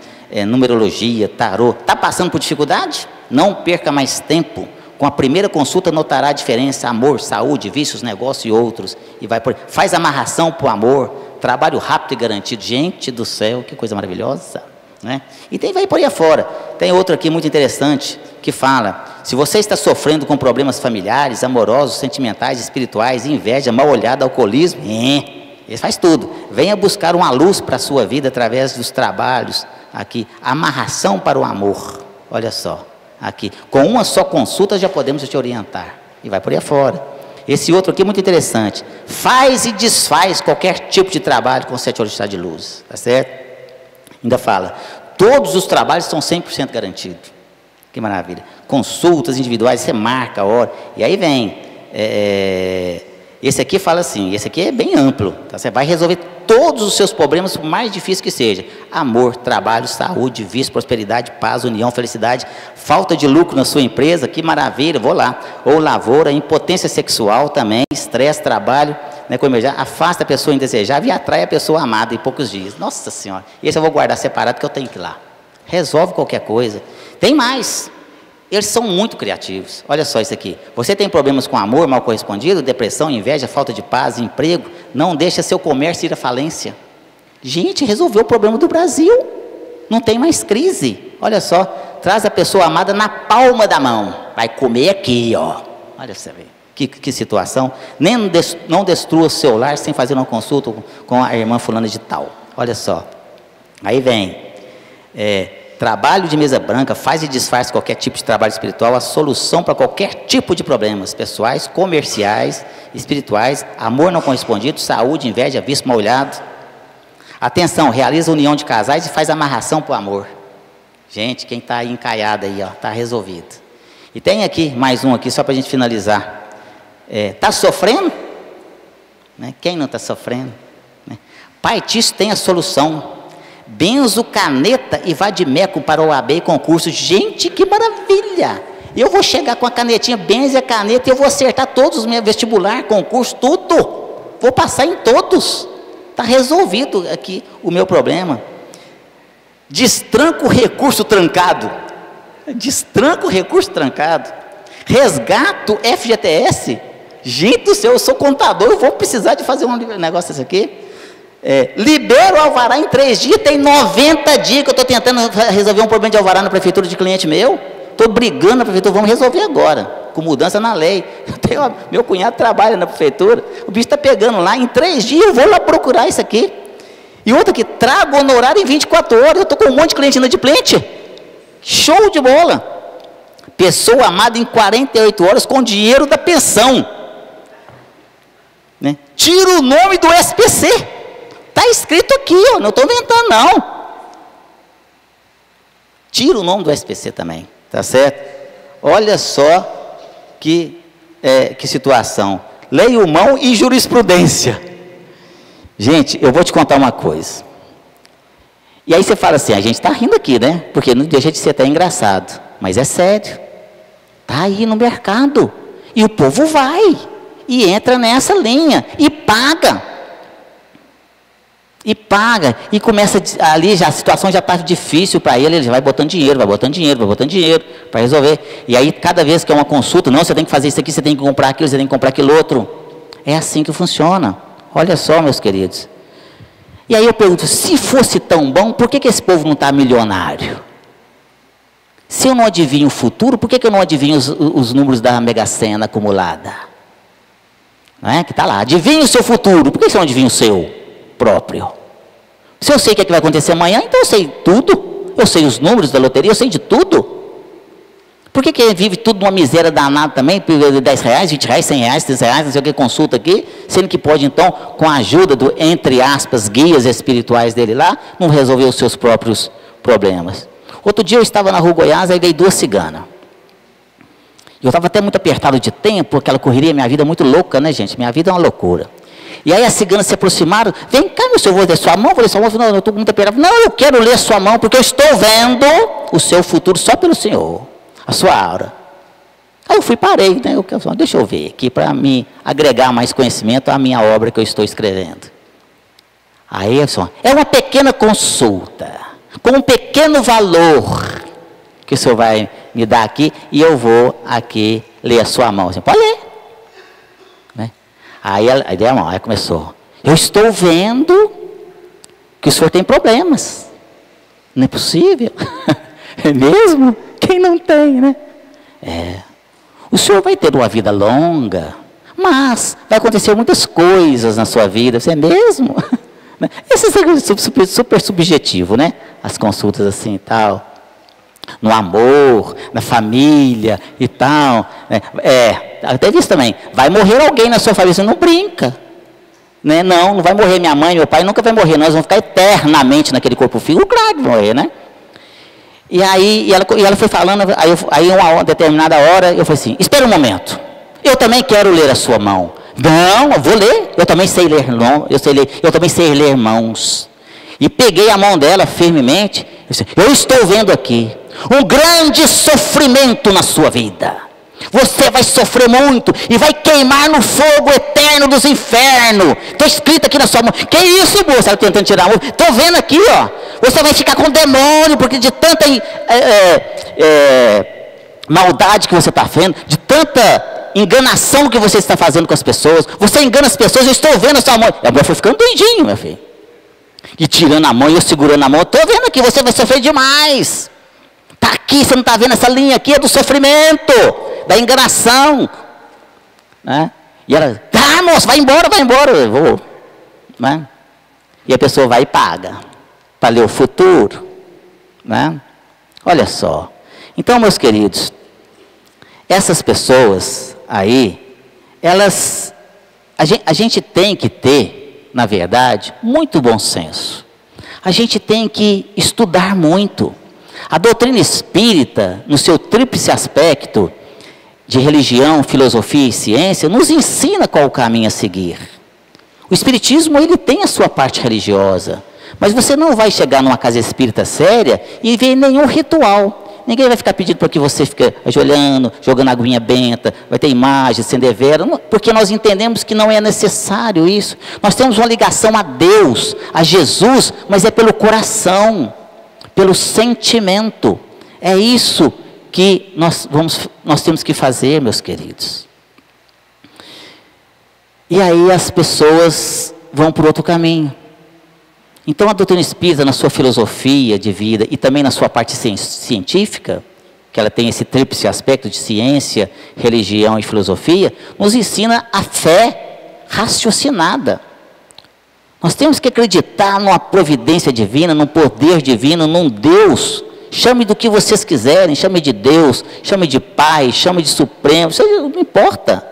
Numerologia, tarô. Está passando por dificuldade? Não perca mais tempo. Com a primeira consulta notará a diferença: amor, saúde, vícios, negócio e outros. E vai por... Faz amarração para o amor, trabalho rápido e garantido. Gente do céu, que coisa maravilhosa, né? E vai por aí afora. Tem outro aqui muito interessante que fala: se você está sofrendo com problemas familiares, amorosos, sentimentais, espirituais, inveja, mal olhado, alcoolismo, ele faz tudo. Venha buscar uma luz para a sua vida através dos trabalhos aqui. Amarração para o amor, olha só, aqui, com uma só consulta já podemos te orientar, e vai por aí afora. Esse outro aqui é muito interessante: faz e desfaz qualquer tipo de trabalho com 7 horas de luz, tá certo? Ainda fala, todos os trabalhos são 100% garantidos. Que maravilha. Consultas individuais, você marca a hora, e aí vem, esse aqui fala assim, esse aqui é bem amplo, tá? Você vai resolver todos os seus problemas, por mais difícil que seja: amor, trabalho, saúde, vício, prosperidade, paz, união, felicidade, falta de lucro na sua empresa, que maravilha, vou lá. Ou lavoura, impotência sexual também, estresse, trabalho, né, afasta a pessoa indesejável e atrai a pessoa amada em poucos dias. Nossa Senhora, esse eu vou guardar separado que eu tenho que ir lá. Resolve qualquer coisa. Tem mais. Eles são muito criativos. Olha só isso aqui. Você tem problemas com amor mal correspondido, depressão, inveja, falta de paz, emprego? Não deixa seu comércio ir à falência. Gente, resolveu o problema do Brasil. Não tem mais crise. Olha só, traz a pessoa amada na palma da mão. Vai comer aqui, ó. Olha você vê. Que situação. Não destrua o seu lar sem fazer uma consulta com a irmã fulana de tal. Olha só. Aí vem... trabalho de mesa branca, faz e desfaz qualquer tipo de trabalho espiritual, a solução para qualquer tipo de problemas pessoais, comerciais, espirituais, amor não correspondido, saúde, inveja, vício, mal olhado. Atenção, realiza união de casais e faz amarração para o amor. Gente, quem está aí encaiado aí, está resolvido. E tem aqui, mais um aqui, só para a gente finalizar. Está sofrendo? Né? Quem não está sofrendo? Né? Pai Tício tem a solução. Benzo, caneta e vadimeco para o AB e concurso. Gente, que maravilha! Eu vou chegar com a canetinha, benzo e a caneta, e eu vou acertar todos os meus vestibular, concurso, tudo. Vou passar em todos. Está resolvido aqui o meu problema. Destranca o recurso trancado. Destranca o recurso trancado. Resgato FGTS. Gente do céu, eu sou contador, eu vou precisar de fazer um negócio desse aqui. libera o alvará em 3 dias, tem 90 dias que eu estou tentando resolver um problema de alvará na prefeitura de cliente meu, estou brigando na prefeitura, vamos resolver agora, com mudança na lei. Meu cunhado trabalha na prefeitura, o bicho está pegando lá, em 3 dias eu vou lá procurar isso aqui. E outra que trago honorário em 24 horas, eu estou com um monte de cliente inadimplente, show de bola. Pessoa amada em 48 horas com dinheiro da pensão, né? Tira o nome do SPC, está escrito aqui, ó, não estou inventando não. Tira o nome do SPC também, tá certo? Olha só que situação. Lei humana e jurisprudência. Gente, eu vou te contar uma coisa. E aí você fala assim, a gente está rindo aqui, né? Porque não deixa de ser até engraçado, mas é sério. Está aí no mercado, e o povo vai, e entra nessa linha, e paga, e começa ali, já, a situação já está difícil para ele já vai botando dinheiro para resolver, e aí cada vez que é uma consulta, não, você tem que fazer isso aqui, você tem que comprar aquilo, você tem que comprar aquilo outro, é assim que funciona, olha só meus queridos. E aí eu pergunto, se fosse tão bom, por que esse povo não está milionário? Se eu não adivinho o futuro, por que eu não adivinho os números da Mega Sena acumulada? Não é? Que está lá, adivinha o seu futuro, por que você não adivinha o seu próprio? Se eu sei o que vai acontecer amanhã, então eu sei tudo, eu sei os números da loteria, eu sei de tudo. Por que quem vive tudo numa miséria danada também, R$10, R$20, R$100, R$30, não sei o que, consulta aqui, sendo que pode então, com a ajuda do, entre aspas, guias espirituais dele lá, não resolver os seus próprios problemas. Outro dia eu estava na rua Goiás, aí veio 2 ciganas. Eu estava até muito apertado de tempo, aquela correria, minha vida é muito louca, né, gente? Minha vida é uma loucura. E aí as ciganas se aproximaram, vem cá, meu senhor, vou ler sua mão, vou ler sua mão. Não, eu estou muito apertado. Não, eu quero ler sua mão, porque eu estou vendo o seu futuro só pelo senhor, a sua aura. Aí eu parei, né? Deixa eu ver aqui, para me agregar mais conhecimento à minha obra que eu estou escrevendo. Aí, é uma pequena consulta, com um pequeno valor, que o senhor vai me dar aqui, e eu vou aqui ler a sua mão. Assim, pode ler. Né? Aí deu a mão, aí começou. Eu estou vendo que o senhor tem problemas. Não é possível? É mesmo? Quem não tem, né? O senhor vai ter uma vida longa, mas vai acontecer muitas coisas na sua vida. Você é mesmo? Esse é super subjetivo, né? As consultas assim e tal. No amor, na família e tal. Até isso também. Vai morrer alguém na sua família, você não brinca. Né? Não vai morrer minha mãe, meu pai nunca vai morrer. Nós vamos ficar eternamente naquele corpo físico. Claro que vai morrer, né? E aí ela foi falando, aí uma determinada hora, eu falei assim, espera um momento. Eu também quero ler a sua mão. Não, eu vou ler, eu também sei ler, eu também sei ler mãos. E peguei a mão dela firmemente, eu estou vendo aqui um grande sofrimento na sua vida. Você vai sofrer muito e vai queimar no fogo eterno dos infernos. Está escrito aqui na sua mão. Que isso, moça? Ela tentando tirar a mão. Estou vendo aqui, ó. Você vai ficar com demônio, porque de tanta maldade que você está fazendo, de tanta enganação que você está fazendo com as pessoas. Você engana as pessoas, eu estou vendo a sua mão. A mulher foi ficando doidinho, meu filho. E tirando a mão, e eu segurando a mão. Estou vendo aqui, você vai sofrer demais. Está aqui, você não está vendo essa linha aqui, é do sofrimento, da enganação. Né? E ela, tá, moça, vai embora, eu vou. Né? E a pessoa vai e paga, para ler o futuro. Né? Olha só. Então, meus queridos, essas pessoas aí, a gente tem que ter, na verdade, muito bom senso. A gente tem que estudar muito. A doutrina espírita, no seu tríplice aspecto de religião, filosofia e ciência, nos ensina qual o caminho a seguir. O espiritismo, ele tem a sua parte religiosa, mas você não vai chegar numa casa espírita séria e ver nenhum ritual. Ninguém vai ficar pedindo para que você fique ajoelhando, jogando aguinha benta, vai ter imagem, acender vela, porque nós entendemos que não é necessário isso. Nós temos uma ligação a Deus, a Jesus, mas é pelo coração, pelo sentimento. É isso que nós temos que fazer, meus queridos. E aí as pessoas vão por outro caminho. Então a doutrina espírita, na sua filosofia de vida e também na sua parte científica, que ela tem esse tríplice aspecto de ciência, religião e filosofia, nos ensina a fé raciocinada. Nós temos que acreditar numa providência divina, num poder divino, num Deus. Chame do que vocês quiserem, chame de Deus, chame de Pai, chame de Supremo, não importa.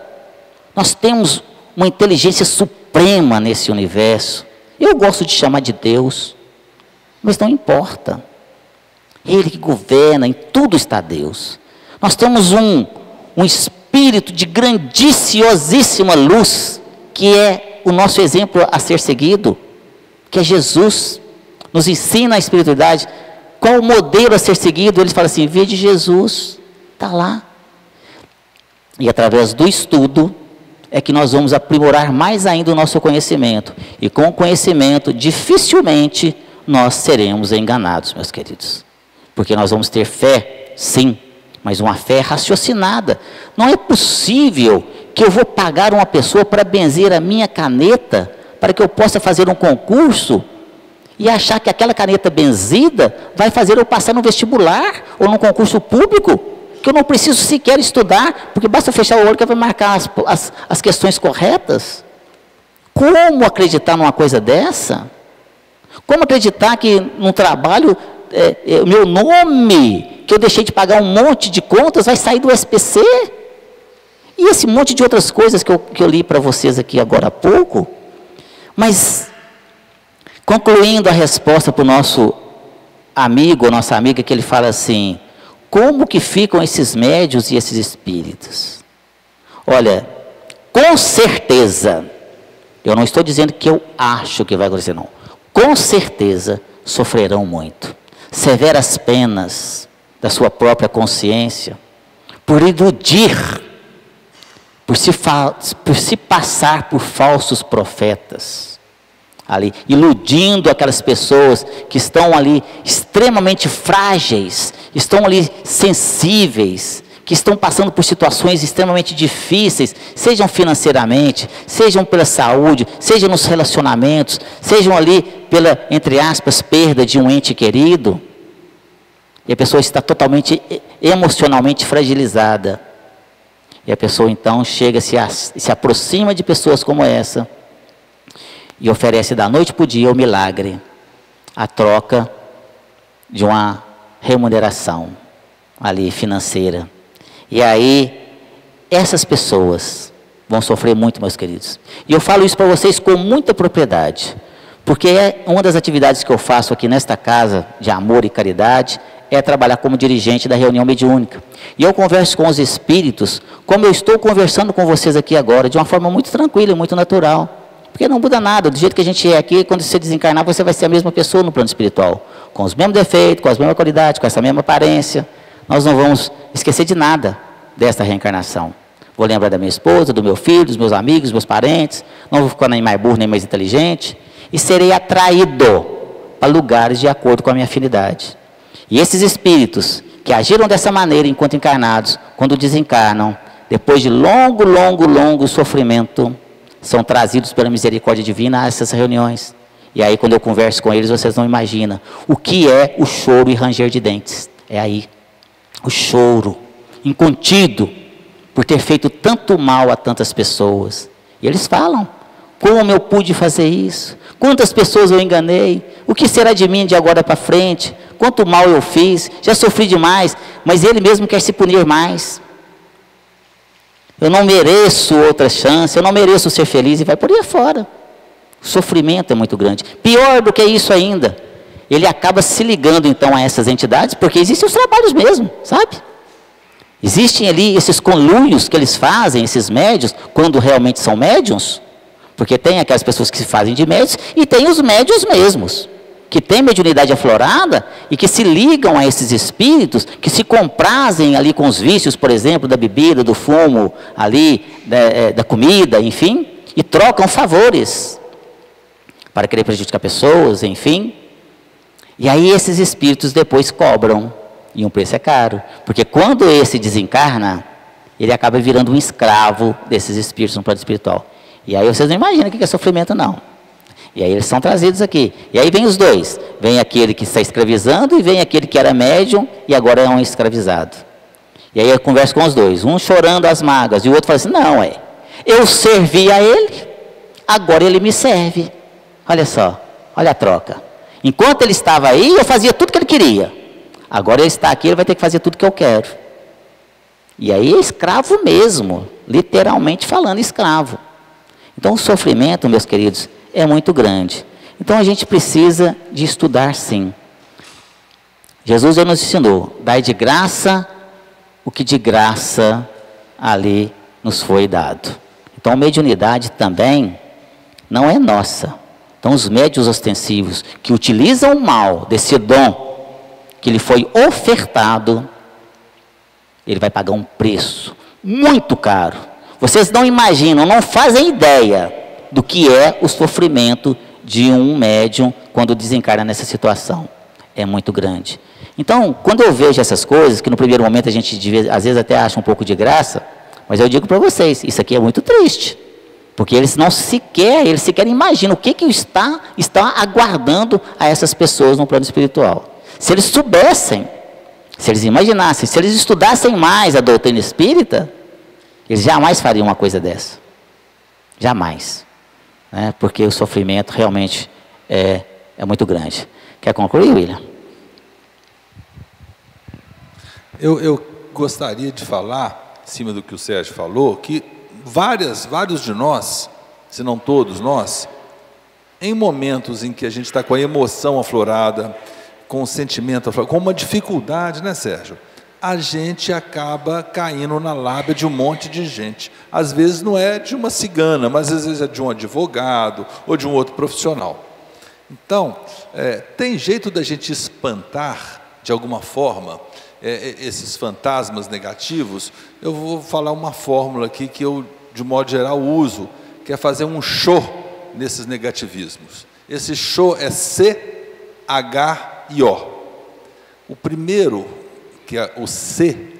Nós temos uma inteligência suprema nesse universo. Eu gosto de chamar de Deus, mas não importa. Ele que governa, em tudo está Deus. Nós temos um espírito de grandiciosíssima luz, que é o nosso exemplo a ser seguido, que é Jesus. Nos ensina a espiritualidade. Qual o modelo a ser seguido? Ele fala assim, vede Jesus, está lá. E através do estudo, é que nós vamos aprimorar mais ainda o nosso conhecimento. E com o conhecimento, dificilmente nós seremos enganados, meus queridos. Porque nós vamos ter fé, sim, mas uma fé raciocinada. Não é possível que eu vou pagar uma pessoa para benzer a minha caneta, para que eu possa fazer um concurso, e achar que aquela caneta benzida vai fazer eu passar no vestibular, ou num concurso público, que eu não preciso sequer estudar, porque basta fechar o olho que vai marcar as questões corretas. Como acreditar numa coisa dessa? Como acreditar que num trabalho, o meu nome, que eu deixei de pagar um monte de contas, vai sair do SPC? E esse monte de outras coisas que eu li para vocês aqui agora há pouco. Mas, concluindo a resposta para o nosso amigo, ou nossa amiga, que ele fala assim, como que ficam esses médiuns e esses espíritos? Olha, com certeza, eu não estou dizendo que eu acho que vai acontecer, não. Com certeza sofrerão muito. Severas penas da sua própria consciência, por iludir, por se passar por falsos profetas, ali, iludindo aquelas pessoas que estão ali extremamente frágeis, estão ali sensíveis, que estão passando por situações extremamente difíceis, sejam financeiramente, sejam pela saúde, sejam nos relacionamentos, sejam ali pela, entre aspas, perda de um ente querido, e a pessoa está totalmente emocionalmente fragilizada. E a pessoa então chega, se aproxima de pessoas como essa, e oferece da noite para o dia o milagre, a troca de uma remuneração ali financeira. E aí, essas pessoas vão sofrer muito, meus queridos. E eu falo isso para vocês com muita propriedade, porque é uma das atividades que eu faço aqui nesta casa de amor e caridade, é trabalhar como dirigente da reunião mediúnica. E eu converso com os espíritos, como eu estou conversando com vocês aqui agora, de uma forma muito tranquila, muito natural. Porque não muda nada, do jeito que a gente é aqui, quando você desencarnar, você vai ser a mesma pessoa no plano espiritual. Com os mesmos defeitos, com as mesmas qualidades, com essa mesma aparência. Nós não vamos esquecer de nada desta reencarnação. Vou lembrar da minha esposa, do meu filho, dos meus amigos, dos meus parentes. Não vou ficar nem mais burro, nem mais inteligente. E serei atraído para lugares de acordo com a minha afinidade. E esses espíritos que agiram dessa maneira enquanto encarnados, quando desencarnam, depois de longo sofrimento, são trazidos pela misericórdia divina a essas reuniões. E aí quando eu converso com eles, vocês não imaginam o que é o choro e ranger de dentes. É aí, o choro incontido por ter feito tanto mal a tantas pessoas. E eles falam, como eu pude fazer isso? Quantas pessoas eu enganei? O que será de mim de agora para frente? Quanto mal eu fiz? Já sofri demais, mas ele mesmo quer se punir mais. Eu não mereço outra chance, eu não mereço ser feliz, e vai por aí fora. O sofrimento é muito grande. Pior do que isso ainda, ele acaba se ligando então a essas entidades, porque existem os trabalhos mesmo, sabe? Existem ali esses conluios que eles fazem, esses médiuns, quando realmente são médiuns, porque tem aquelas pessoas que se fazem de médiuns, e tem os médiuns mesmos, que têm mediunidade aflorada e que se ligam a esses espíritos, que se comprazem ali com os vícios, por exemplo, da bebida, do fumo, ali, da comida, enfim, e trocam favores para querer prejudicar pessoas, enfim. E aí esses espíritos depois cobram, e um preço é caro, porque quando esse desencarna, ele acaba virando um escravo desses espíritos no plano espiritual. E aí vocês não imaginam o que é sofrimento, não. E aí eles são trazidos aqui. E aí vem os dois. Vem aquele que está escravizando e vem aquele que era médium e agora é um escravizado. E aí eu converso com os dois. Um chorando as mágoas e o outro fala assim, não, eu servi a ele, agora ele me serve. Olha só, olha a troca. Enquanto ele estava aí, eu fazia tudo que ele queria. Agora ele está aqui, ele vai ter que fazer tudo que eu quero. E aí é escravo mesmo, literalmente falando escravo. Então o sofrimento, meus queridos, é muito grande. Então a gente precisa de estudar sim. Jesus já nos ensinou, dai de graça o que de graça ali nos foi dado. Então a mediunidade também não é nossa. Então os médiuns ostensivos que utilizam o mal desse dom que lhe foi ofertado, ele vai pagar um preço muito caro. Vocês não imaginam, não fazem ideia do que é o sofrimento de um médium quando desencarna nessa situação. É muito grande. Então, quando eu vejo essas coisas, que no primeiro momento a gente às vezes até acha um pouco de graça, mas eu digo para vocês, isso aqui é muito triste. Porque eles sequer imaginam o que está aguardando a essas pessoas no plano espiritual. Se eles soubessem, se eles imaginassem, se eles estudassem mais a doutrina espírita, eles jamais fariam uma coisa dessa. Jamais. Né? Porque o sofrimento realmente é muito grande. Quer concluir, William? Eu gostaria de falar, em cima do que o Sérgio falou, que vários de nós, se não todos nós, em momentos em que a gente está com a emoção aflorada, com o sentimento aflorado, com uma dificuldade, né, Sérgio? A gente acaba caindo na lábia de um monte de gente. Às vezes não é de uma cigana, mas às vezes é de um advogado ou de um outro profissional. Então, tem jeito da gente espantar, de alguma forma, esses fantasmas negativos. Eu vou falar uma fórmula aqui que eu, de modo geral, uso, que é fazer um show nesses negativismos. Esse show é C-H-I-O. O primeiro, que é o C,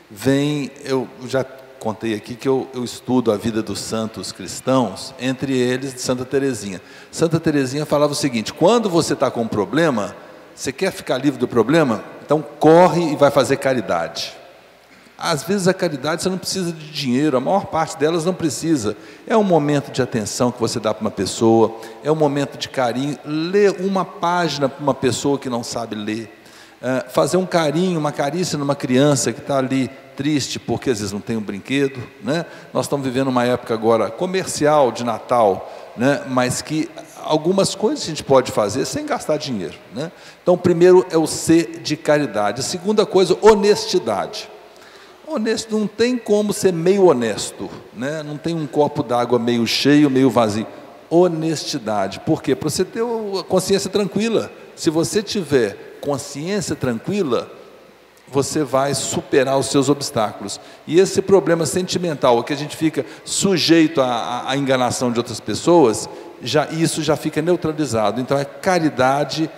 vem, eu já contei aqui que eu estudo a vida dos santos cristãos, entre eles de Santa Teresinha. Santa Teresinha falava o seguinte: quando você está com um problema, você quer ficar livre do problema? Então corre e vai fazer caridade. Às vezes a caridade você não precisa de dinheiro, a maior parte delas não precisa. É um momento de atenção que você dá para uma pessoa, é um momento de carinho, ler uma página para uma pessoa que não sabe ler, fazer um carinho, uma carícia numa criança que está ali triste porque às vezes não tem um brinquedo, né? Nós estamos vivendo uma época agora comercial de Natal, né? Mas que algumas coisas a gente pode fazer sem gastar dinheiro, né? Então o primeiro é o C de caridade. A segunda coisa, honestidade. Honesto, não tem como ser meio honesto, né? Não tem um copo d'água meio cheio, meio vazio. Honestidade. Por quê? Para você ter a consciência tranquila. Se você tiver consciência tranquila, você vai superar os seus obstáculos. E esse problema sentimental, que a gente fica sujeito à enganação de outras pessoas, isso já fica neutralizado. Então é caridade,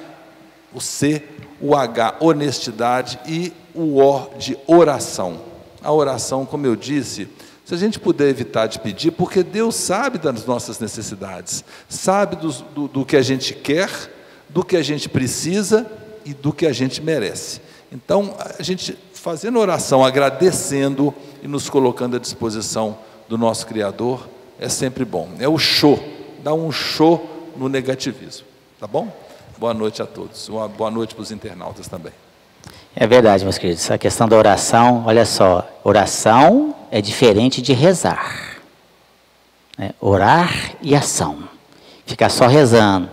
o C, o H, honestidade, e o O de oração. A oração, como eu disse, se a gente puder evitar de pedir, porque Deus sabe das nossas necessidades, sabe do que a gente quer, do que a gente precisa e do que a gente merece. Então, a gente fazendo oração, agradecendo e nos colocando à disposição do nosso Criador, é sempre bom. É o show, dá um show no negativismo. Tá bom? Boa noite a todos. Uma boa noite para os internautas também. É verdade, meus queridos. A questão da oração, olha só, oração é diferente de rezar. Orar e ação. Ficar só rezando,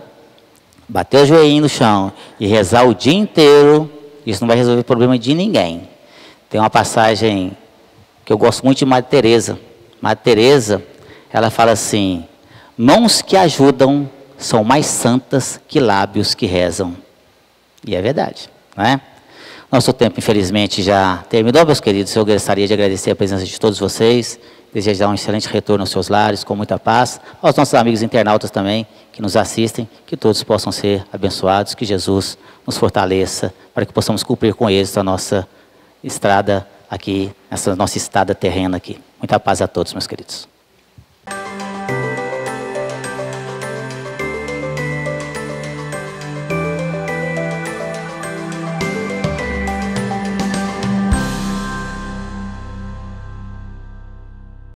bater o joelhinho no chão e rezar o dia inteiro, isso não vai resolver o problema de ninguém. Tem uma passagem que eu gosto muito de Madre Teresa. Madre Teresa, ela fala assim: mãos que ajudam são mais santas que lábios que rezam. E é verdade, não é? Nosso tempo, infelizmente, já terminou, meus queridos. Eu gostaria de agradecer a presença de todos vocês, desejar um excelente retorno aos seus lares, com muita paz. Aos nossos amigos internautas também, que nos assistem, que todos possam ser abençoados, que Jesus nos fortaleça, para que possamos cumprir com êxito a nossa estrada aqui, essa nossa estada terrena aqui. Muita paz a todos, meus queridos.